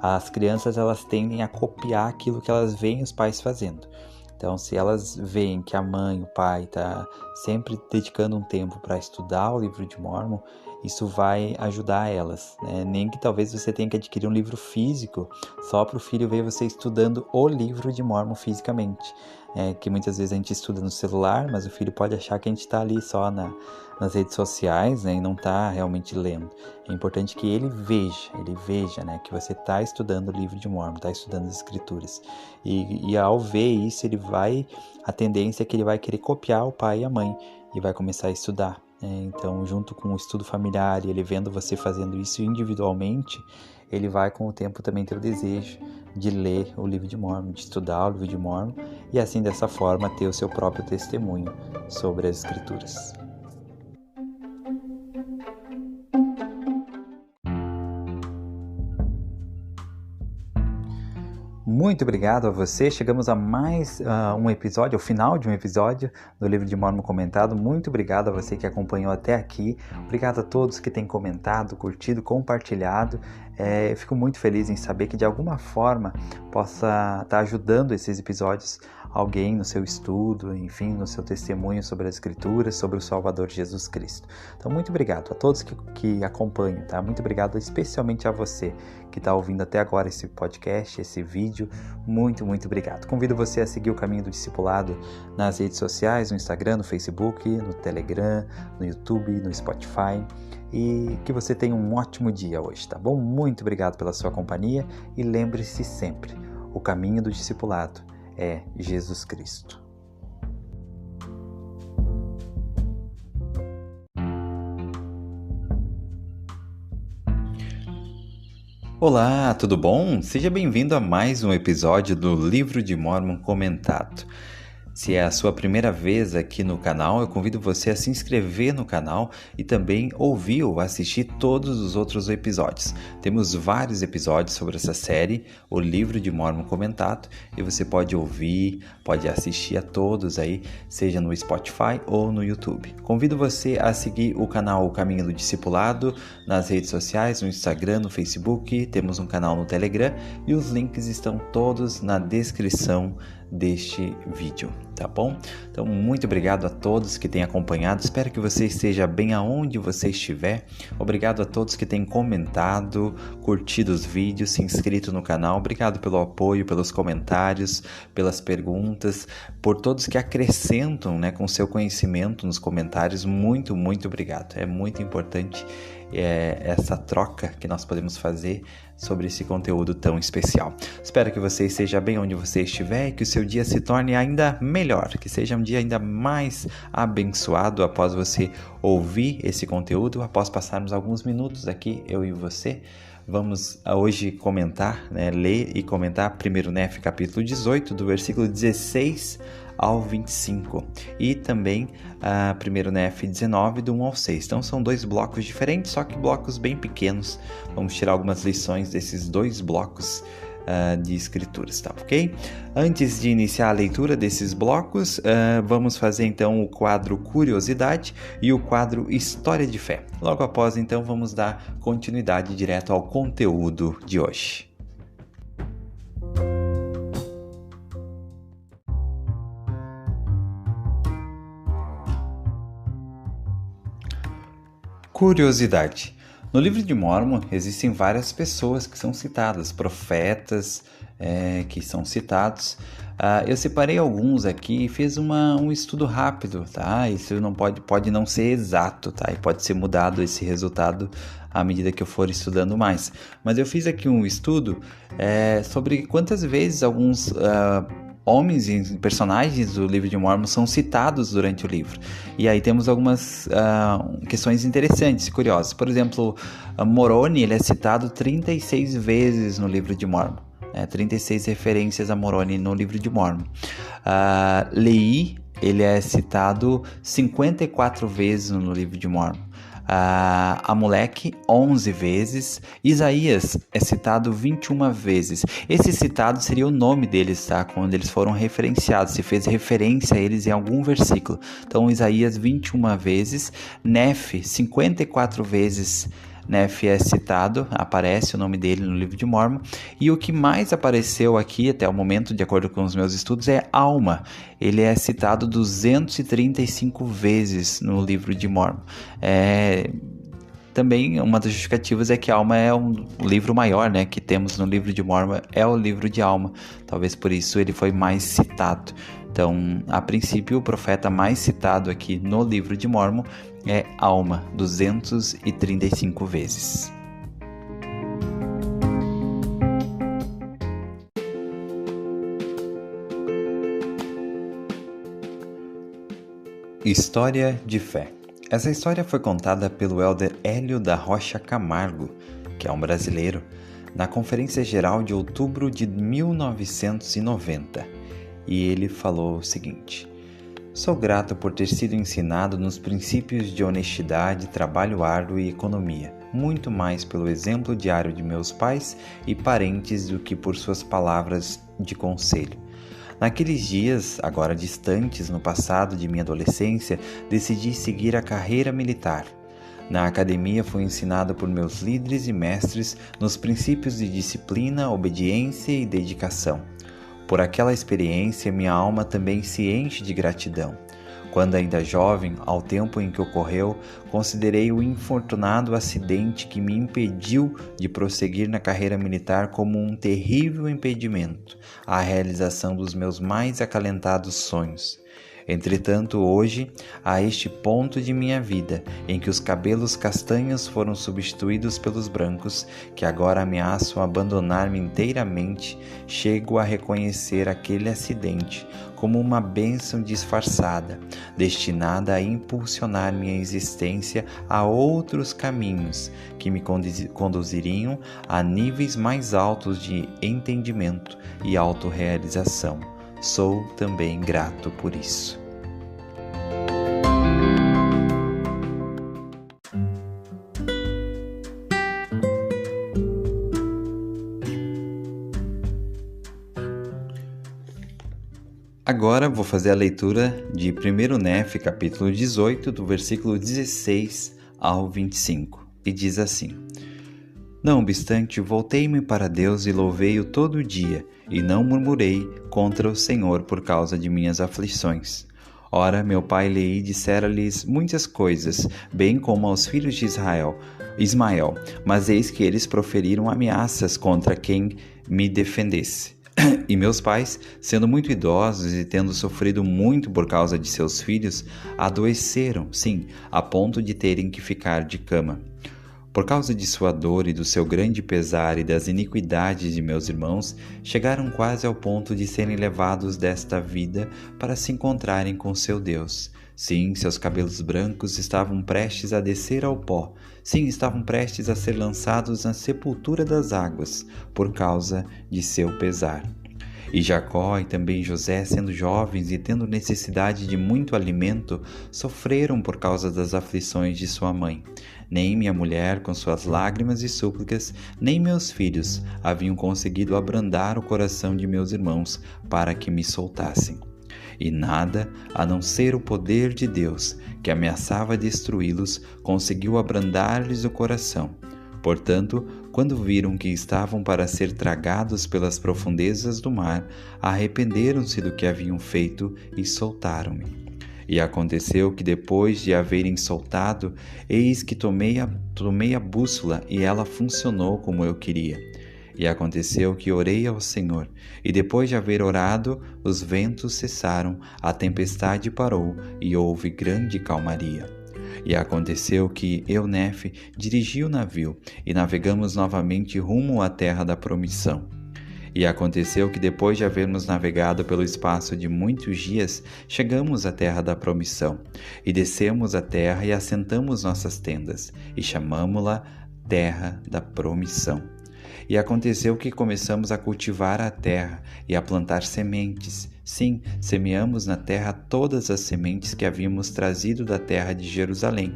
As crianças, elas tendem a copiar aquilo que elas veem os pais fazendo. Então, se elas veem que a mãe, o pai está sempre dedicando um tempo para estudar o livro de Mórmon, isso vai ajudar elas, né? Nem que talvez você tenha que adquirir um livro físico só para o filho ver você estudando o livro de Mórmon fisicamente. Que muitas vezes a gente estuda no celular, mas o filho pode achar que a gente está ali só nas redes sociais, né, e não está realmente lendo. É importante que ele veja, né, que você está estudando o livro de Mórmon, está estudando as escrituras. E ao ver isso, a tendência é que ele vai querer copiar o pai e a mãe e vai começar a estudar. Então, junto com o estudo familiar e ele vendo você fazendo isso individualmente, ele vai com o tempo também ter o desejo de ler o livro de Mórmon, de estudar o livro de Mórmon e assim dessa forma ter o seu próprio testemunho sobre as escrituras. Muito obrigado a você. Chegamos a mais um episódio, ao final de um episódio do Livro de Mórmon Comentado. Muito obrigado a você que acompanhou até aqui. Obrigado a todos que têm comentado, curtido, compartilhado. Fico muito feliz em saber que de alguma forma possa estar ajudando esses episódios alguém no seu estudo, enfim, no seu testemunho sobre as Escrituras, sobre o Salvador Jesus Cristo. Então, muito obrigado a todos que acompanham, tá? Muito obrigado especialmente a você que está ouvindo até agora esse podcast, esse vídeo. Muito, muito obrigado. Convido você a seguir o caminho do discipulado nas redes sociais, no Instagram, no Facebook, no Telegram, no YouTube, no Spotify. E que você tenha um ótimo dia hoje, tá bom? Muito obrigado pela sua companhia e lembre-se sempre, o caminho do discipulado é Jesus Cristo. Olá, tudo bom? Seja bem-vindo a mais um episódio do Livro de Mórmon Comentado. Se é a sua primeira vez aqui no canal, eu convido você a se inscrever no canal e também ouvir ou assistir todos os outros episódios. Temos vários episódios sobre essa série, o Livro de Mórmon Comentado, e você pode ouvir, pode assistir a todos aí, seja no Spotify ou no YouTube. Convido você a seguir o canal O Caminho do Discipulado nas redes sociais, no Instagram, no Facebook, temos um canal no Telegram e os links estão todos na descrição deste vídeo, tá bom? Então, muito obrigado a todos que têm acompanhado, espero que você esteja bem aonde você estiver. Obrigado a todos que têm comentado, curtido os vídeos, se inscrito no canal. Obrigado pelo apoio, pelos comentários, pelas perguntas, por todos que acrescentam, com seu conhecimento nos comentários. Muito obrigado. É muito importante essa troca que nós podemos fazer sobre esse conteúdo tão especial. Espero que você esteja bem onde você estiver e que o seu dia se torne ainda melhor, que seja um dia ainda mais abençoado após você ouvir esse conteúdo, após passarmos alguns minutos aqui, eu e você. Vamos hoje comentar, ler e comentar 1 Nef capítulo 18, do versículo 16 ao 25, e também 1 Nef 19, do 1 ao 6. Então são dois blocos diferentes, só que blocos bem pequenos. Vamos tirar algumas lições desses dois blocos de escrituras, tá ok? Antes de iniciar a leitura desses blocos, vamos fazer então o quadro Curiosidade e o quadro História de Fé. Logo após, então, vamos dar continuidade direto ao conteúdo de hoje. Curiosidade. No livro de Mórmon existem várias pessoas que são citadas, profetas que são citados. Eu separei alguns aqui e fiz um estudo rápido, tá? Isso não pode não ser exato, tá? E pode ser mudado esse resultado à medida que eu for estudando mais. Mas eu fiz aqui um estudo sobre quantas vezes alguns homens e personagens do livro de Mórmon são citados durante o livro. E aí temos algumas questões interessantes e curiosas. Por exemplo, Moroni, ele é citado 36 vezes no livro de Mórmon. 36 referências a Moroni no livro de Mórmon. Lehi, ele é citado 54 vezes no livro de Mórmon. Amulek 11 vezes, Isaías é citado 21 vezes. Esse citado seria o nome deles, tá? Quando eles foram referenciados, se fez referência a eles em algum versículo. Então Isaías 21 vezes, Nef 54 vezes. Nef é citado, aparece o nome dele no livro de Mórmon, e o que mais apareceu aqui até o momento, de acordo com os meus estudos, é Alma. Ele é citado 235 vezes no livro de Mórmon. Também uma das justificativas é que Alma é um livro maior, que temos no livro de Mórmon, é o livro de Alma. Talvez por isso ele foi mais citado. Então, a princípio, o profeta mais citado aqui no livro de Mórmon é Alma, 235 vezes. História de Fé. Essa história foi contada pelo Elder Hélio da Rocha Camargo, que é um brasileiro, na Conferência Geral de outubro de 1990. E ele falou o seguinte: sou grato por ter sido ensinado nos princípios de honestidade, trabalho árduo e economia, muito mais pelo exemplo diário de meus pais e parentes do que por suas palavras de conselho. Naqueles dias, agora distantes no passado de minha adolescência, decidi seguir a carreira militar. Na academia fui ensinado por meus líderes e mestres nos princípios de disciplina, obediência e dedicação. Por aquela experiência, minha alma também se enche de gratidão. Quando ainda jovem, ao tempo em que ocorreu, considerei o infortunado acidente que me impediu de prosseguir na carreira militar como um terrível impedimento à realização dos meus mais acalentados sonhos. Entretanto, hoje, a este ponto de minha vida, em que os cabelos castanhos foram substituídos pelos brancos, que agora ameaçam abandonar-me inteiramente, chego a reconhecer aquele acidente como uma bênção disfarçada, destinada a impulsionar minha existência a outros caminhos que me conduziriam a níveis mais altos de entendimento e autorrealização. Sou também grato por isso. Agora vou fazer a leitura de 1 Nef, capítulo 18, do versículo 16 ao 25, e diz assim: Não obstante, voltei-me para Deus e louvei-o todo dia, e não murmurei contra o Senhor por causa de minhas aflições. Ora, meu pai Lei dissera-lhes muitas coisas, bem como aos filhos de Ismael, mas eis que eles proferiram ameaças contra quem me defendesse. E meus pais, sendo muito idosos e tendo sofrido muito por causa de seus filhos, adoeceram, sim, a ponto de terem que ficar de cama. Por causa de sua dor e do seu grande pesar e das iniquidades de meus irmãos, chegaram quase ao ponto de serem levados desta vida para se encontrarem com seu Deus. Sim, seus cabelos brancos estavam prestes a descer ao pó. Sim, estavam prestes a ser lançados na sepultura das águas, por causa de seu pesar. E Jacó e também José, sendo jovens e tendo necessidade de muito alimento, sofreram por causa das aflições de sua mãe. Nem minha mulher, com suas lágrimas e súplicas, nem meus filhos haviam conseguido abrandar o coração de meus irmãos para que me soltassem. E nada, a não ser o poder de Deus, que ameaçava destruí-los, conseguiu abrandar-lhes o coração. Portanto, quando viram que estavam para ser tragados pelas profundezas do mar, arrependeram-se do que haviam feito e soltaram-me. E aconteceu que depois de haverem soltado, eis que tomei a bússola e ela funcionou como eu queria. E aconteceu que orei ao Senhor, e depois de haver orado, os ventos cessaram, a tempestade parou e houve grande calmaria. E aconteceu que eu, Nef, dirigi o navio, e navegamos novamente rumo à terra da promissão. E aconteceu que depois de havermos navegado pelo espaço de muitos dias, chegamos à terra da promissão, e descemos a terra e assentamos nossas tendas, e chamamo-la terra da promissão. E aconteceu que começamos a cultivar a terra e a plantar sementes. Sim, semeamos na terra todas as sementes que havíamos trazido da terra de Jerusalém.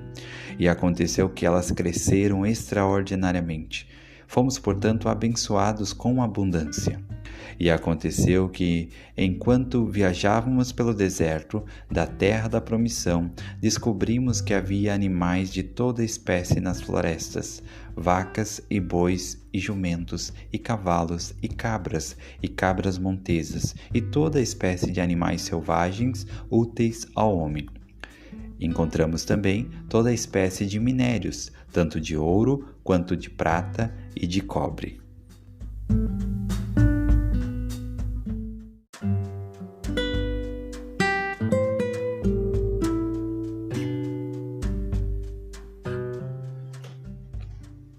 E aconteceu que elas cresceram extraordinariamente. Fomos, portanto, abençoados com abundância. E aconteceu que, enquanto viajávamos pelo deserto da terra da promissão, descobrimos que havia animais de toda espécie nas florestas, vacas e bois e jumentos e cavalos e cabras montesas e toda espécie de animais selvagens úteis ao homem. Encontramos também toda espécie de minérios, tanto de ouro quanto de prata e de cobre.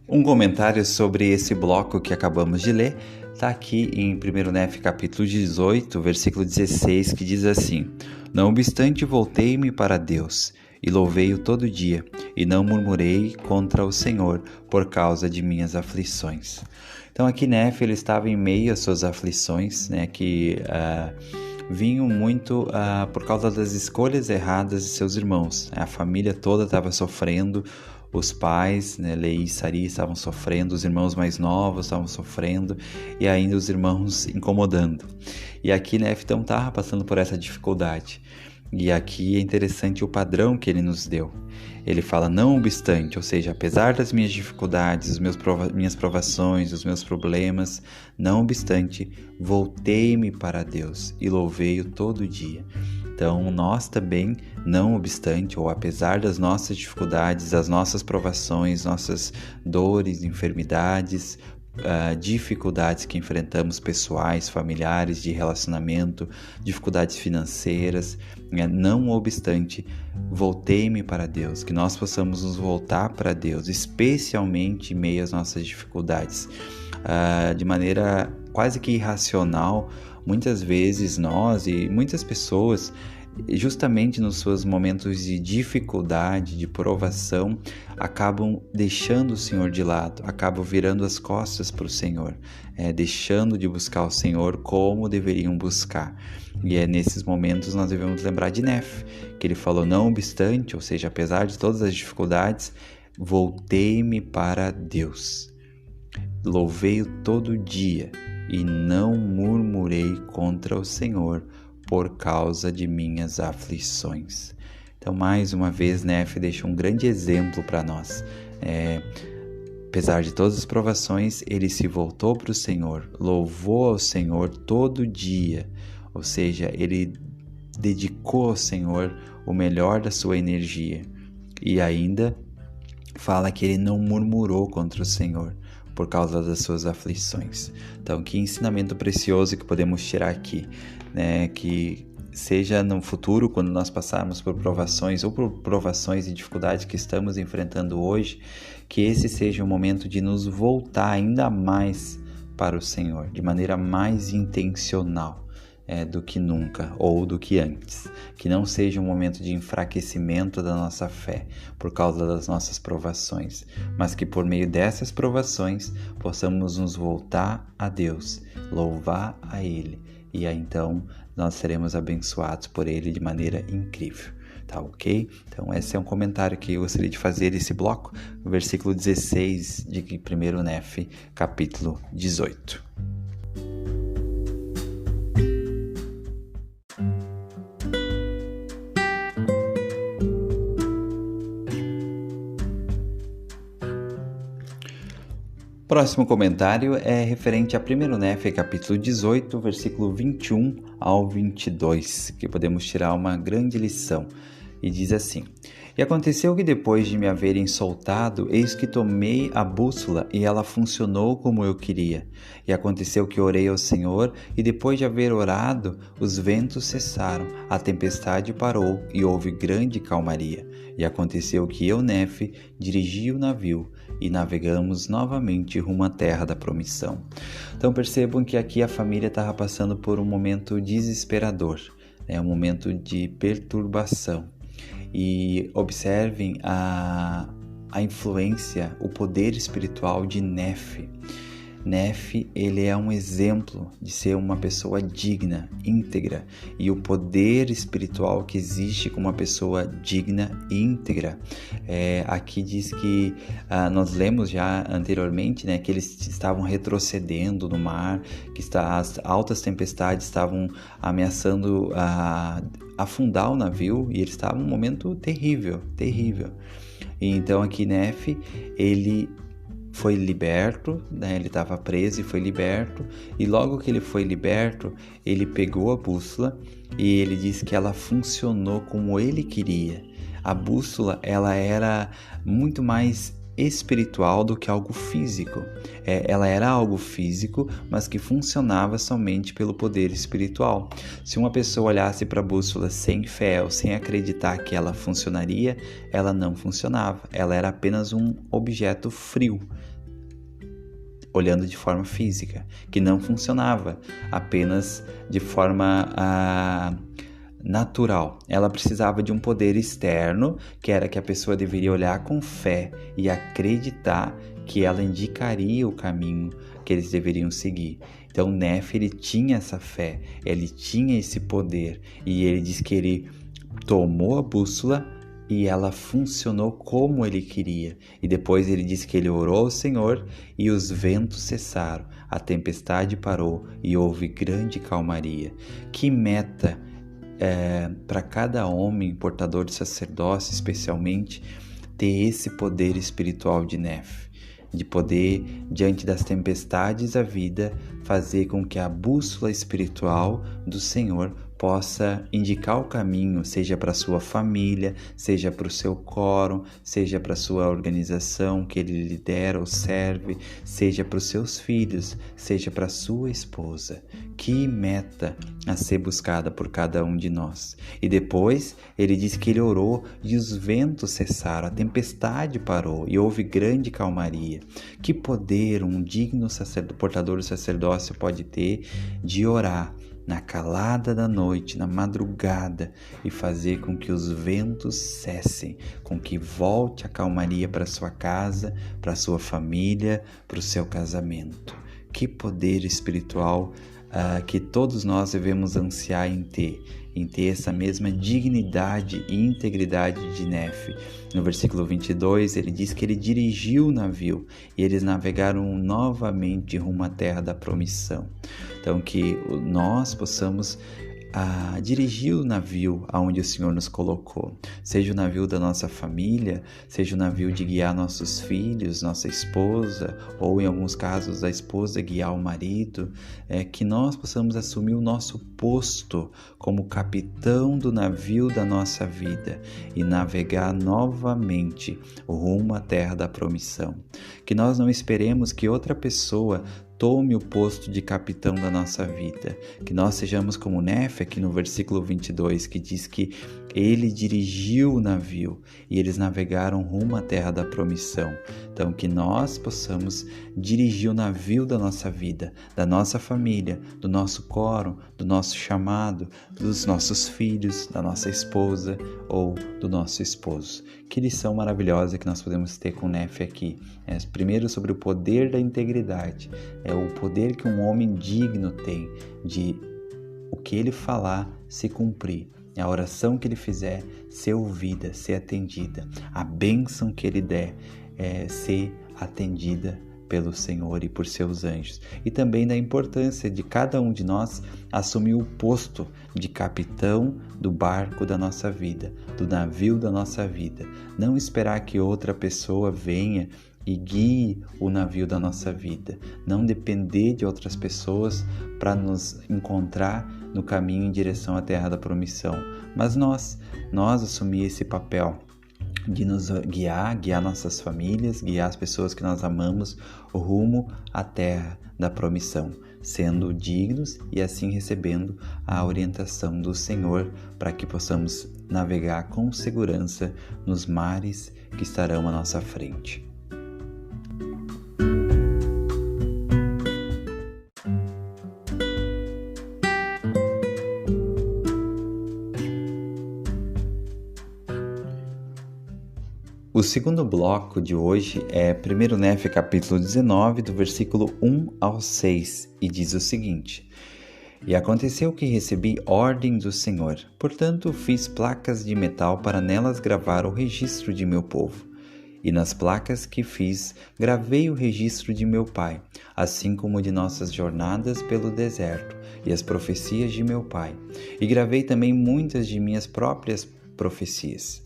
Um comentário sobre esse bloco que acabamos de ler está aqui em 1 Nef, capítulo 18, versículo 16, que diz assim: Não obstante, voltei-me para Deus e louvei-o todo dia, e não murmurei contra o Senhor por causa de minhas aflições. Então aqui Nef, ele estava em meio às suas aflições, né, que vinham muito por causa das escolhas erradas de seus irmãos. A família toda estava sofrendo, os pais, né, Lei e Sari, estavam sofrendo, os irmãos mais novos estavam sofrendo e ainda os irmãos incomodando. E aqui Nef então estava passando por essa dificuldade. E aqui é interessante o padrão que ele nos deu. Ele fala, não obstante, ou seja, apesar das minhas dificuldades, minhas provações, os meus problemas, não obstante, voltei-me para Deus e louvei-o todo dia. Então, nós também, não obstante, ou apesar das nossas dificuldades, das nossas provações, nossas dores, enfermidades, dificuldades que enfrentamos pessoais, familiares, de relacionamento, dificuldades financeiras, não obstante, voltei-me para Deus, que nós possamos nos voltar para Deus, especialmente em meio às nossas dificuldades. De maneira quase que irracional, muitas vezes nós e muitas pessoas, justamente nos seus momentos de dificuldade, de provação, acabam deixando o Senhor de lado, acabam virando as costas para o Senhor, deixando de buscar o Senhor como deveriam buscar. E nesses momentos nós devemos lembrar de Nef, que ele falou, não obstante, ou seja, apesar de todas as dificuldades, voltei-me para Deus. Louvei-o todo dia e não murmurei contra o Senhor por causa de minhas aflições. Então, mais uma vez, Nef deixa um grande exemplo para nós. Apesar de todas as provações, ele se voltou para o Senhor, louvou ao Senhor todo dia, ou seja, ele dedicou ao Senhor o melhor da sua energia. E ainda fala que ele não murmurou contra o Senhor por causa das suas aflições. Então, que ensinamento precioso que podemos tirar aqui, né? Que seja no futuro, quando nós passarmos por provações ou por provações e dificuldades que estamos enfrentando hoje, que esse seja o momento de nos voltar ainda mais para o Senhor, de maneira mais intencional. Do que nunca ou do que antes, que não seja um momento de enfraquecimento da nossa fé por causa das nossas provações, mas que por meio dessas provações possamos nos voltar a Deus, louvar a Ele, e aí então nós seremos abençoados por Ele de maneira incrível. Tá ok? Então esse é um comentário que eu gostaria de fazer desse bloco, no versículo 16 de 1 Nef, capítulo 18. Próximo comentário é referente a 1 Nef, capítulo 18, versículo 21 ao 22, que podemos tirar uma grande lição. E diz assim: E aconteceu que depois de me haverem soltado, eis que tomei a bússola e ela funcionou como eu queria. E aconteceu que orei ao Senhor, e depois de haver orado, os ventos cessaram, a tempestade parou e houve grande calmaria. E aconteceu que eu, Nef, dirigi o navio e navegamos novamente rumo à terra da promissão. Então percebam que aqui a família estava passando por um momento desesperador, um momento de perturbação. E observem a influência, o poder espiritual de Nef. Nef, ele é um exemplo de ser uma pessoa digna, íntegra, e o poder espiritual que existe com uma pessoa digna e íntegra. Aqui diz que, nós lemos já anteriormente, que eles estavam retrocedendo no mar, que as altas tempestades estavam ameaçando afundar o navio, e eles estavam num momento terrível, terrível. E então aqui Nef, ele foi liberto, ele estava preso e foi liberto, e logo que ele foi liberto, ele pegou a bússola e ele disse que ela funcionou como ele queria. A bússola, ela era muito mais espiritual do que algo físico. Ela era algo físico, mas que funcionava somente pelo poder espiritual. Se uma pessoa olhasse para a bússola sem fé ou sem acreditar que ela funcionaria, ela não funcionava. Ela era apenas um objeto frio, olhando de forma física, que não funcionava apenas de forma natural. Ela precisava de um poder externo, que era que a pessoa deveria olhar com fé e acreditar que ela indicaria o caminho que eles deveriam seguir. Então Nef, ele tinha essa fé, ele tinha esse poder, e ele diz que ele tomou a bússola e ela funcionou como ele queria. E depois ele disse que ele orou ao Senhor e os ventos cessaram, a tempestade parou e houve grande calmaria. Que meta para cada homem portador de sacerdócio, especialmente, ter esse poder espiritual de Nef, de poder, diante das tempestades da vida, fazer com que a bússola espiritual do Senhor possa indicar o caminho, seja para a sua família, seja para o seu quórum, seja para a sua organização que ele lidera ou serve, seja para os seus filhos, seja para a sua esposa. Que meta a ser buscada por cada um de nós. E depois ele diz que ele orou e os ventos cessaram, a tempestade parou e houve grande calmaria. Que poder um digno portador do sacerdócio pode ter de orar na calada da noite, na madrugada, e fazer com que os ventos cessem, com que volte a calmaria para sua casa, para sua família, para o seu casamento. Que poder espiritual que todos nós devemos ansiar em ter essa mesma dignidade e integridade de Nefe. No versículo 22, ele diz que ele dirigiu o navio e eles navegaram novamente rumo à terra da promissão. Então, que nós possamos dirigir o navio aonde o Senhor nos colocou, seja o navio da nossa família, seja o navio de guiar nossos filhos, nossa esposa, ou em alguns casos a esposa guiar o marido, que nós possamos assumir o nosso posto como capitão do navio da nossa vida e navegar novamente rumo à terra da promissão. Que nós não esperemos que outra pessoa tome o posto de capitão da nossa vida, que nós sejamos como Nefe aqui no versículo 22, que diz que ele dirigiu o navio e eles navegaram rumo à terra da promissão. Então, que nós possamos dirigir o navio da nossa vida, da nossa família, do nosso quórum, do nosso chamado, dos nossos filhos, da nossa esposa ou do nosso esposo. Que lição maravilhosa que nós podemos ter com Nefe aqui. Primeiro, sobre o poder da integridade. O poder que um homem digno tem de o que ele falar se cumprir. A oração que ele fizer ser ouvida, ser atendida. A bênção que ele der ser atendida pelo Senhor e por seus anjos. E também da importância de cada um de nós assumir o posto de capitão do barco da nossa vida, do navio da nossa vida. Não esperar que outra pessoa venha e guie o navio da nossa vida. Não depender de outras pessoas para nos encontrar no caminho em direção à terra da promissão. Mas nós assumir esse papel de nos guiar nossas famílias, guiar as pessoas que nós amamos rumo à terra da promissão, sendo dignos e assim recebendo a orientação do Senhor para que possamos navegar com segurança nos mares que estarão à nossa frente. O segundo bloco de hoje é 1 Nefe capítulo 19, do versículo 1 ao 6, e diz o seguinte: E aconteceu que recebi ordem do Senhor, portanto fiz placas de metal para nelas gravar o registro de meu povo. E nas placas que fiz, gravei o registro de meu pai, assim como de nossas jornadas pelo deserto, e as profecias de meu pai. E gravei também muitas de minhas próprias profecias.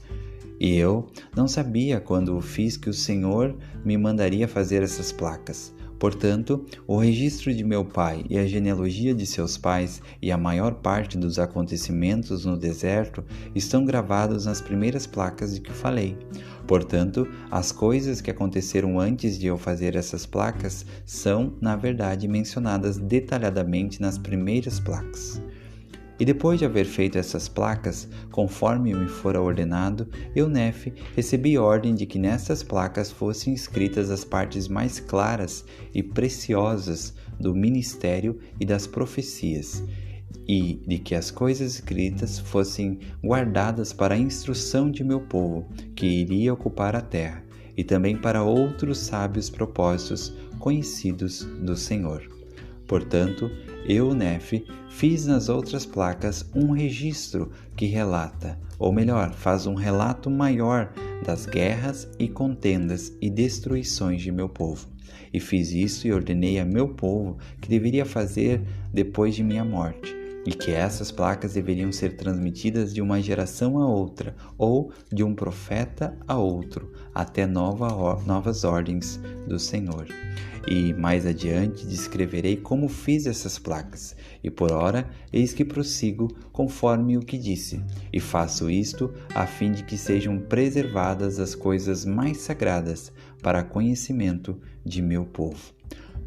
E eu não sabia quando o fiz que o Senhor me mandaria fazer essas placas. Portanto, o registro de meu pai e a genealogia de seus pais e a maior parte dos acontecimentos no deserto estão gravados nas primeiras placas de que falei. Portanto, as coisas que aconteceram antes de eu fazer essas placas são, na verdade, mencionadas detalhadamente nas primeiras placas. E depois de haver feito essas placas, conforme me fora ordenado, eu, Nefe, recebi ordem de que nessas placas fossem escritas as partes mais claras e preciosas do ministério e das profecias, e de que as coisas escritas fossem guardadas para a instrução de meu povo, que iria ocupar a terra, e também para outros sábios propósitos conhecidos do Senhor. Portanto, eu, Nefe, fiz nas outras placas um registro que relata, ou melhor, faz um relato maior das guerras e contendas e destruições de meu povo. E fiz isso e ordenei a meu povo que deveria fazer depois de minha morte. e que essas placas deveriam ser transmitidas de uma geração a outra ou de um profeta a outro, até novas ordens do Senhor. E mais adiante descreverei como fiz essas placas, e por ora eis que prossigo conforme o que disse, e faço isto a fim de que sejam preservadas as coisas mais sagradas para conhecimento de meu povo.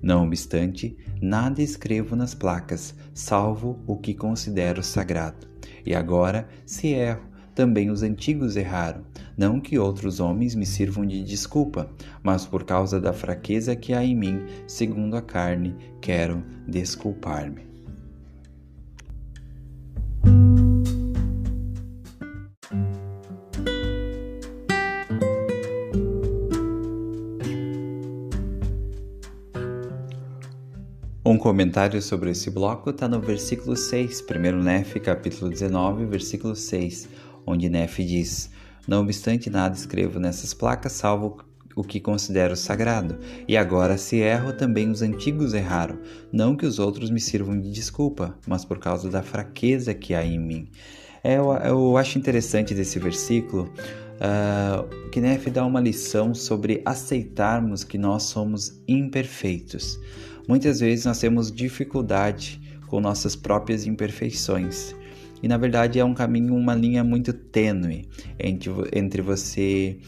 Não obstante, nada escrevo nas placas, salvo o que considero sagrado. E agora, se erro, também os antigos erraram. Não que outros homens me sirvam de desculpa, mas por causa da fraqueza que há em mim, segundo a carne, quero desculpar-me. Um comentário sobre esse bloco está no versículo 6, 1 Nefe, capítulo 19, versículo 6, onde Nefe diz: Não obstante nada escrevo nessas placas, salvo o que considero sagrado. E agora, se erro, também os antigos erraram. Não que os outros me sirvam de desculpa, mas por causa da fraqueza que há em mim. Eu acho interessante desse versículo que Nefe dá uma lição sobre aceitarmos que nós somos imperfeitos. Muitas vezes nós temos dificuldade com nossas próprias imperfeições. E na verdade é um caminho, uma linha muito tênue entre você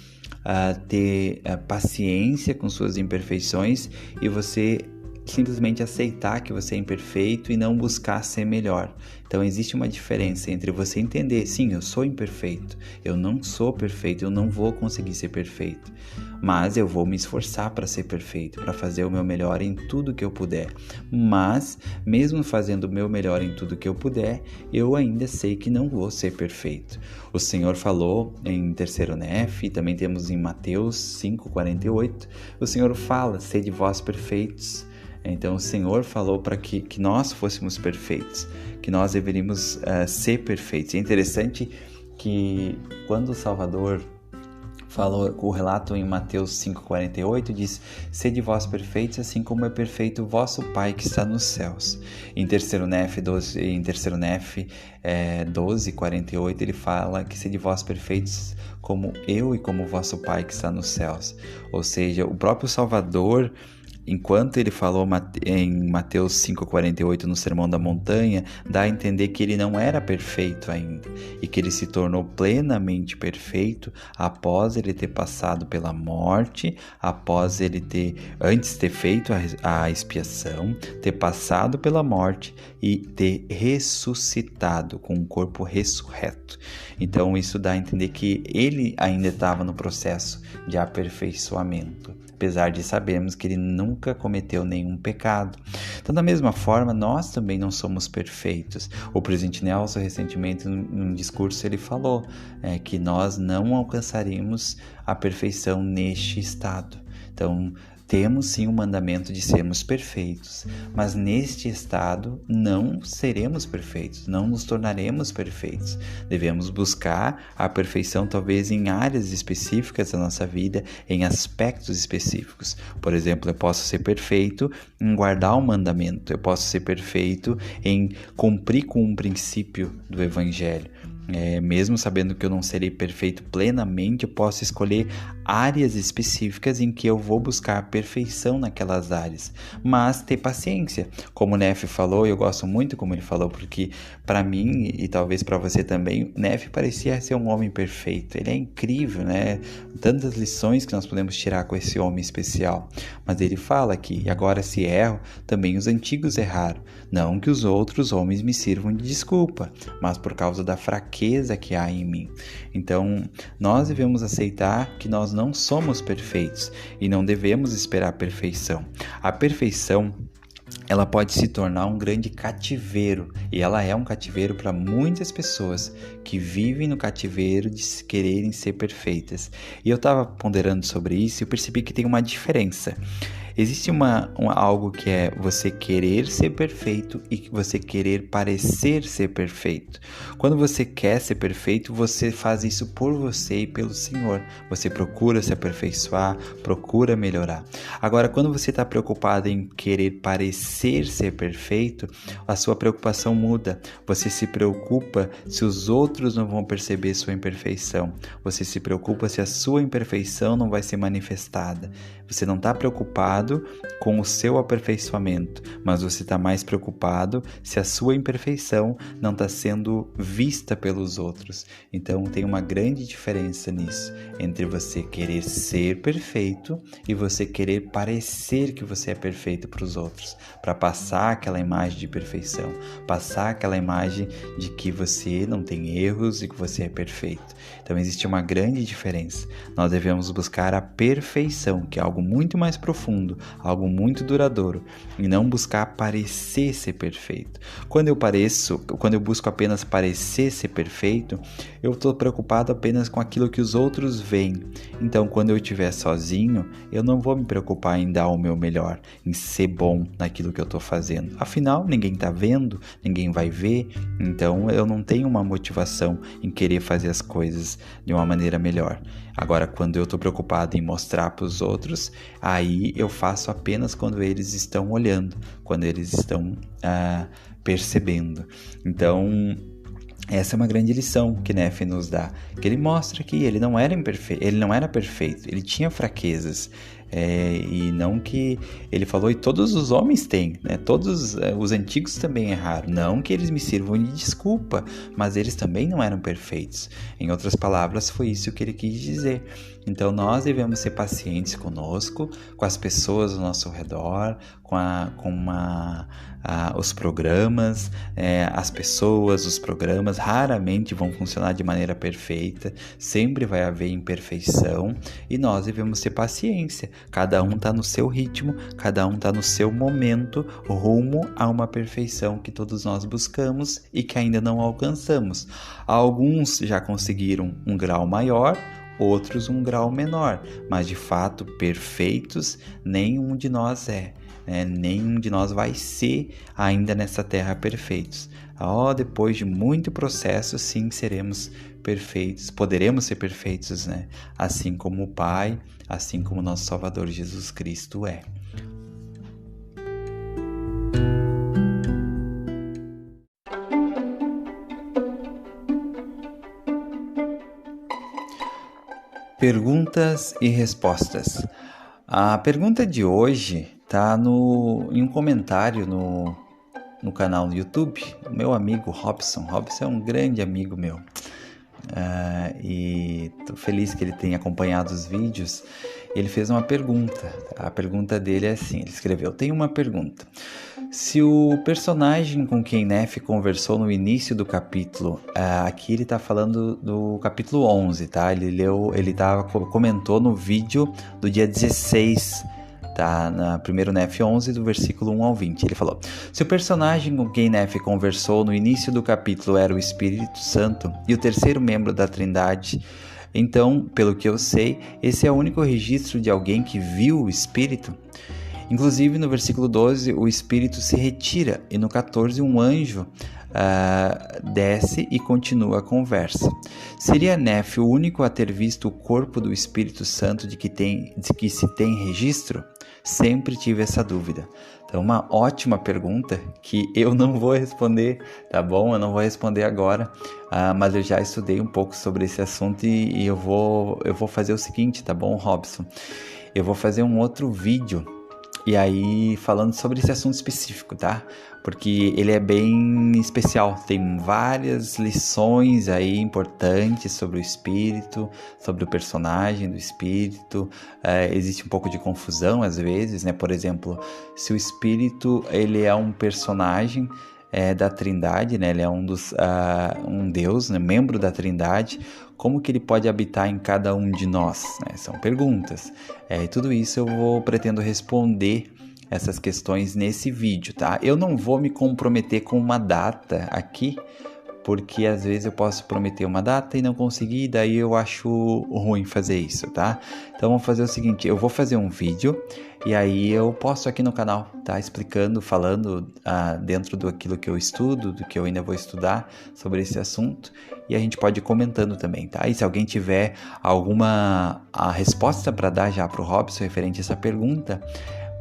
ter paciência com suas imperfeições e você simplesmente aceitar que você é imperfeito e não buscar ser melhor. Então existe uma diferença entre você entender, sim, eu sou imperfeito, eu não sou perfeito, eu não vou conseguir ser perfeito, mas eu vou me esforçar para ser perfeito, para fazer o meu melhor em tudo que eu puder. Mas, mesmo fazendo o meu melhor em tudo que eu puder, eu ainda sei que não vou ser perfeito. O Senhor falou em 3 Nefe, também temos em Mateus 5,48, o Senhor fala, sede vós perfeitos. Então o Senhor falou para que nós fôssemos perfeitos, que nós deveríamos ser perfeitos. É interessante que quando o Salvador falou, o relato em Mateus 5,48 diz: Sede vós perfeitos, assim como é perfeito o vosso Pai que está nos céus. Em 3 Nefe 12,48 ele fala que sede vós perfeitos como eu e como o vosso Pai que está nos céus. Ou seja, o próprio Salvador, enquanto ele falou em Mateus 5,48 no Sermão da Montanha, dá a entender que ele não era perfeito ainda e que ele se tornou plenamente perfeito após ele ter passado pela morte, após ele antes ter feito a expiação, ter passado pela morte e ter ressuscitado com um corpo ressurreto. Então isso dá a entender que ele ainda estava no processo de aperfeiçoamento, apesar de sabermos que ele nunca cometeu nenhum pecado. Então, da mesma forma, nós também não somos perfeitos. O presidente Nelson, recentemente, num discurso, ele falou que nós não alcançaríamos a perfeição neste estado. Então, temos sim o mandamento de sermos perfeitos, mas neste estado não seremos perfeitos, não nos tornaremos perfeitos. Devemos buscar a perfeição talvez em áreas específicas da nossa vida, em aspectos específicos. Por exemplo, eu posso ser perfeito em guardar o mandamento, eu posso ser perfeito em cumprir com um princípio do Evangelho. Mesmo sabendo que eu não serei perfeito plenamente, eu posso escolher áreas específicas em que eu vou buscar a perfeição naquelas áreas, mas ter paciência. Como o Nefe falou, eu gosto muito como ele falou, porque para mim e talvez para você também, Nefe parecia ser um homem perfeito. Ele é incrível, né? Tantas lições que nós podemos tirar com esse homem especial. Mas ele fala que, e agora se erro, também os antigos erraram. Não que os outros homens me sirvam de desculpa, mas por causa da fraqueza que há em mim. Então, nós devemos aceitar que nós não somos perfeitos e não devemos esperar a perfeição. A perfeição, ela pode se tornar um grande cativeiro, e ela é um cativeiro para muitas pessoas que vivem no cativeiro de quererem ser perfeitas. E eu estava ponderando sobre isso e eu percebi que tem uma diferença Existe algo que é você querer ser perfeito e que você querer parecer ser perfeito. Quando você quer ser perfeito, você faz isso por você e pelo Senhor. Você procura se aperfeiçoar, procura melhorar. Agora, quando você está preocupado em querer parecer ser perfeito, a sua preocupação muda. Você se preocupa se os outros não vão perceber sua imperfeição. Você se preocupa se a sua imperfeição não vai ser manifestada. Você não está preocupado com o seu aperfeiçoamento, mas você está mais preocupado se a sua imperfeição não está sendo vista pelos outros. Então tem uma grande diferença nisso, entre você querer ser perfeito e você querer parecer que você é perfeito para os outros, para passar aquela imagem de perfeição, passar aquela imagem de que você não tem erros e que você é perfeito. Então existe uma grande diferença. Nós devemos buscar a perfeição, que é algo muito mais profundo, algo muito duradouro, e não buscar parecer ser perfeito. Quando eu busco apenas parecer ser perfeito, eu estou preocupado apenas com aquilo que os outros veem. Então, quando eu estiver sozinho, eu não vou me preocupar em dar o meu melhor, em ser bom naquilo que eu estou fazendo. Afinal, ninguém está vendo, ninguém vai ver, então eu não tenho uma motivação em querer fazer as coisas de uma maneira melhor. Agora, quando eu estou preocupado em mostrar para os outros, aí eu faço apenas quando eles estão olhando, quando eles estão percebendo. Então, essa é uma grande lição que Nefe nos dá, que ele mostra que ele não era perfeito, ele tinha fraquezas. E não que ele falou, e todos os homens têm, né? Todos os antigos também erraram, não que eles me sirvam de desculpa, mas eles também não eram perfeitos. Em outras palavras, foi isso que ele quis dizer. Então nós devemos ser pacientes conosco, com as pessoas ao nosso redor, os programas, as pessoas, os programas raramente vão funcionar de maneira perfeita, sempre vai haver imperfeição e nós devemos ter paciência. Cada um está no seu ritmo, cada um está no seu momento, rumo a uma perfeição que todos nós buscamos e que ainda não alcançamos. Alguns já conseguiram um grau maior, outros um grau menor, mas de fato perfeitos nenhum de nós é. Nenhum de nós vai ser ainda nessa terra perfeitos. Depois de muito processo, sim, seremos perfeitos, poderemos ser perfeitos, né? Assim como o Pai, assim como nosso Salvador Jesus Cristo é. Perguntas e respostas. A pergunta de hoje está em um comentário no canal do YouTube, o meu amigo Robson. Robson é um grande amigo meu. E estou feliz que ele tenha acompanhado os vídeos. Ele fez uma pergunta. A pergunta dele é assim, ele escreveu: tenho uma pergunta. Se o personagem com quem Nefe conversou no início do capítulo, aqui ele está falando do capítulo 11, tá? Ele comentou no vídeo do dia 16, tá? Na primeiro Nefe 11, do versículo 1 ao 20. Ele falou: se o personagem com quem Nefe conversou no início do capítulo era o Espírito Santo e o terceiro membro da Trindade, então, pelo que eu sei, esse é o único registro de alguém que viu o Espírito. Inclusive, no versículo 12, o Espírito se retira e no 14, um anjo desce e continua a conversa. Seria Nefe o único a ter visto o corpo do Espírito Santo de que se tem registro? Sempre tive essa dúvida. Então, uma ótima pergunta que eu não vou responder, tá bom? Eu não vou responder agora, mas eu já estudei um pouco sobre esse assunto e eu vou fazer o seguinte, tá bom, Robson? Eu vou fazer um outro vídeo e aí falando sobre esse assunto específico, tá? Porque ele é bem especial, tem várias lições aí importantes sobre o Espírito, sobre o personagem do Espírito. Existe um pouco de confusão às vezes, né? Por exemplo, se o Espírito ele é um personagem da Trindade, né? Ele é um Deus, né? Membro da Trindade, como que ele pode habitar em cada um de nós, né? São perguntas. E tudo isso eu pretendo responder essas questões nesse vídeo, tá? Eu não vou me comprometer com uma data aqui, porque às vezes eu posso prometer uma data e não conseguir, daí eu acho ruim fazer isso, tá? Então vamos fazer o seguinte, eu vou fazer um vídeo e aí eu posto aqui no canal, tá? Explicando, falando dentro daquilo que eu estudo, do que eu ainda vou estudar sobre esse assunto, e a gente pode ir comentando também, tá? E se alguém tiver a resposta para dar já pro Robson referente a essa pergunta,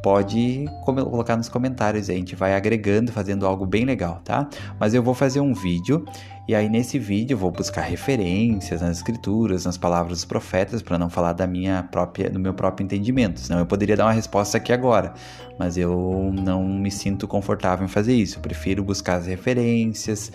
pode colocar nos comentários, aí a gente vai agregando, fazendo algo bem legal, tá? Mas eu vou fazer um vídeo, e aí nesse vídeo eu vou buscar referências nas escrituras, nas palavras dos profetas, para não falar do meu próprio entendimento, senão eu poderia dar uma resposta aqui agora, mas eu não me sinto confortável em fazer isso, eu prefiro buscar as referências,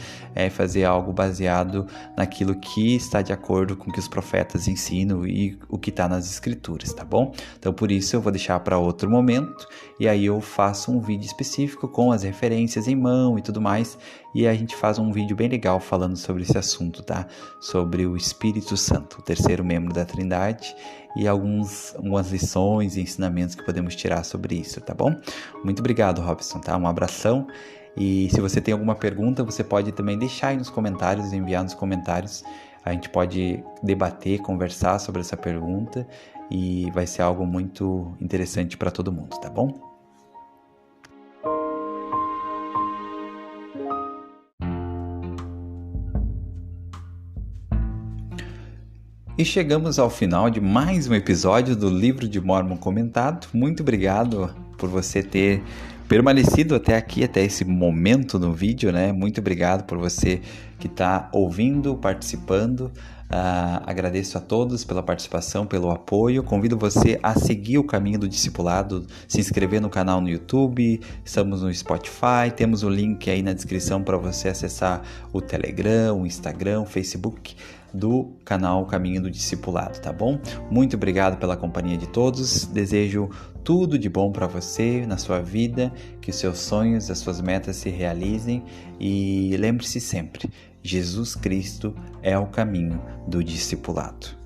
fazer algo baseado naquilo que está de acordo com o que os profetas ensinam e o que está nas escrituras, tá bom? Então por isso eu vou deixar para outro momento, e aí eu faço um vídeo específico com as referências em mão e tudo mais, e a gente faz um vídeo bem legal falando sobre esse assunto, tá? Sobre o Espírito Santo, o terceiro membro da Trindade, e algumas lições e ensinamentos que podemos tirar sobre isso, tá bom? Muito obrigado, Robson, tá? Um abração, e se você tem alguma pergunta, você pode também deixar aí nos comentários, enviar nos comentários, a gente pode debater, conversar sobre essa pergunta, e vai ser algo muito interessante para todo mundo, tá bom? E chegamos ao final de mais um episódio do Livro de Mórmon Comentado. Muito obrigado por você ter permanecido até aqui, até esse momento no vídeo, né? Muito obrigado por você que está ouvindo, participando. Agradeço a todos pela participação, pelo apoio. Convido você a seguir o caminho do discipulado, se inscrever no canal no YouTube, estamos no Spotify, temos o link aí na descrição para você acessar o Telegram, o Instagram, o Facebook do canal Caminho do Discipulado, tá bom? Muito obrigado pela companhia de todos, desejo tudo de bom para você na sua vida, que os seus sonhos, as suas metas se realizem, e lembre-se sempre, Jesus Cristo é o caminho do discipulado.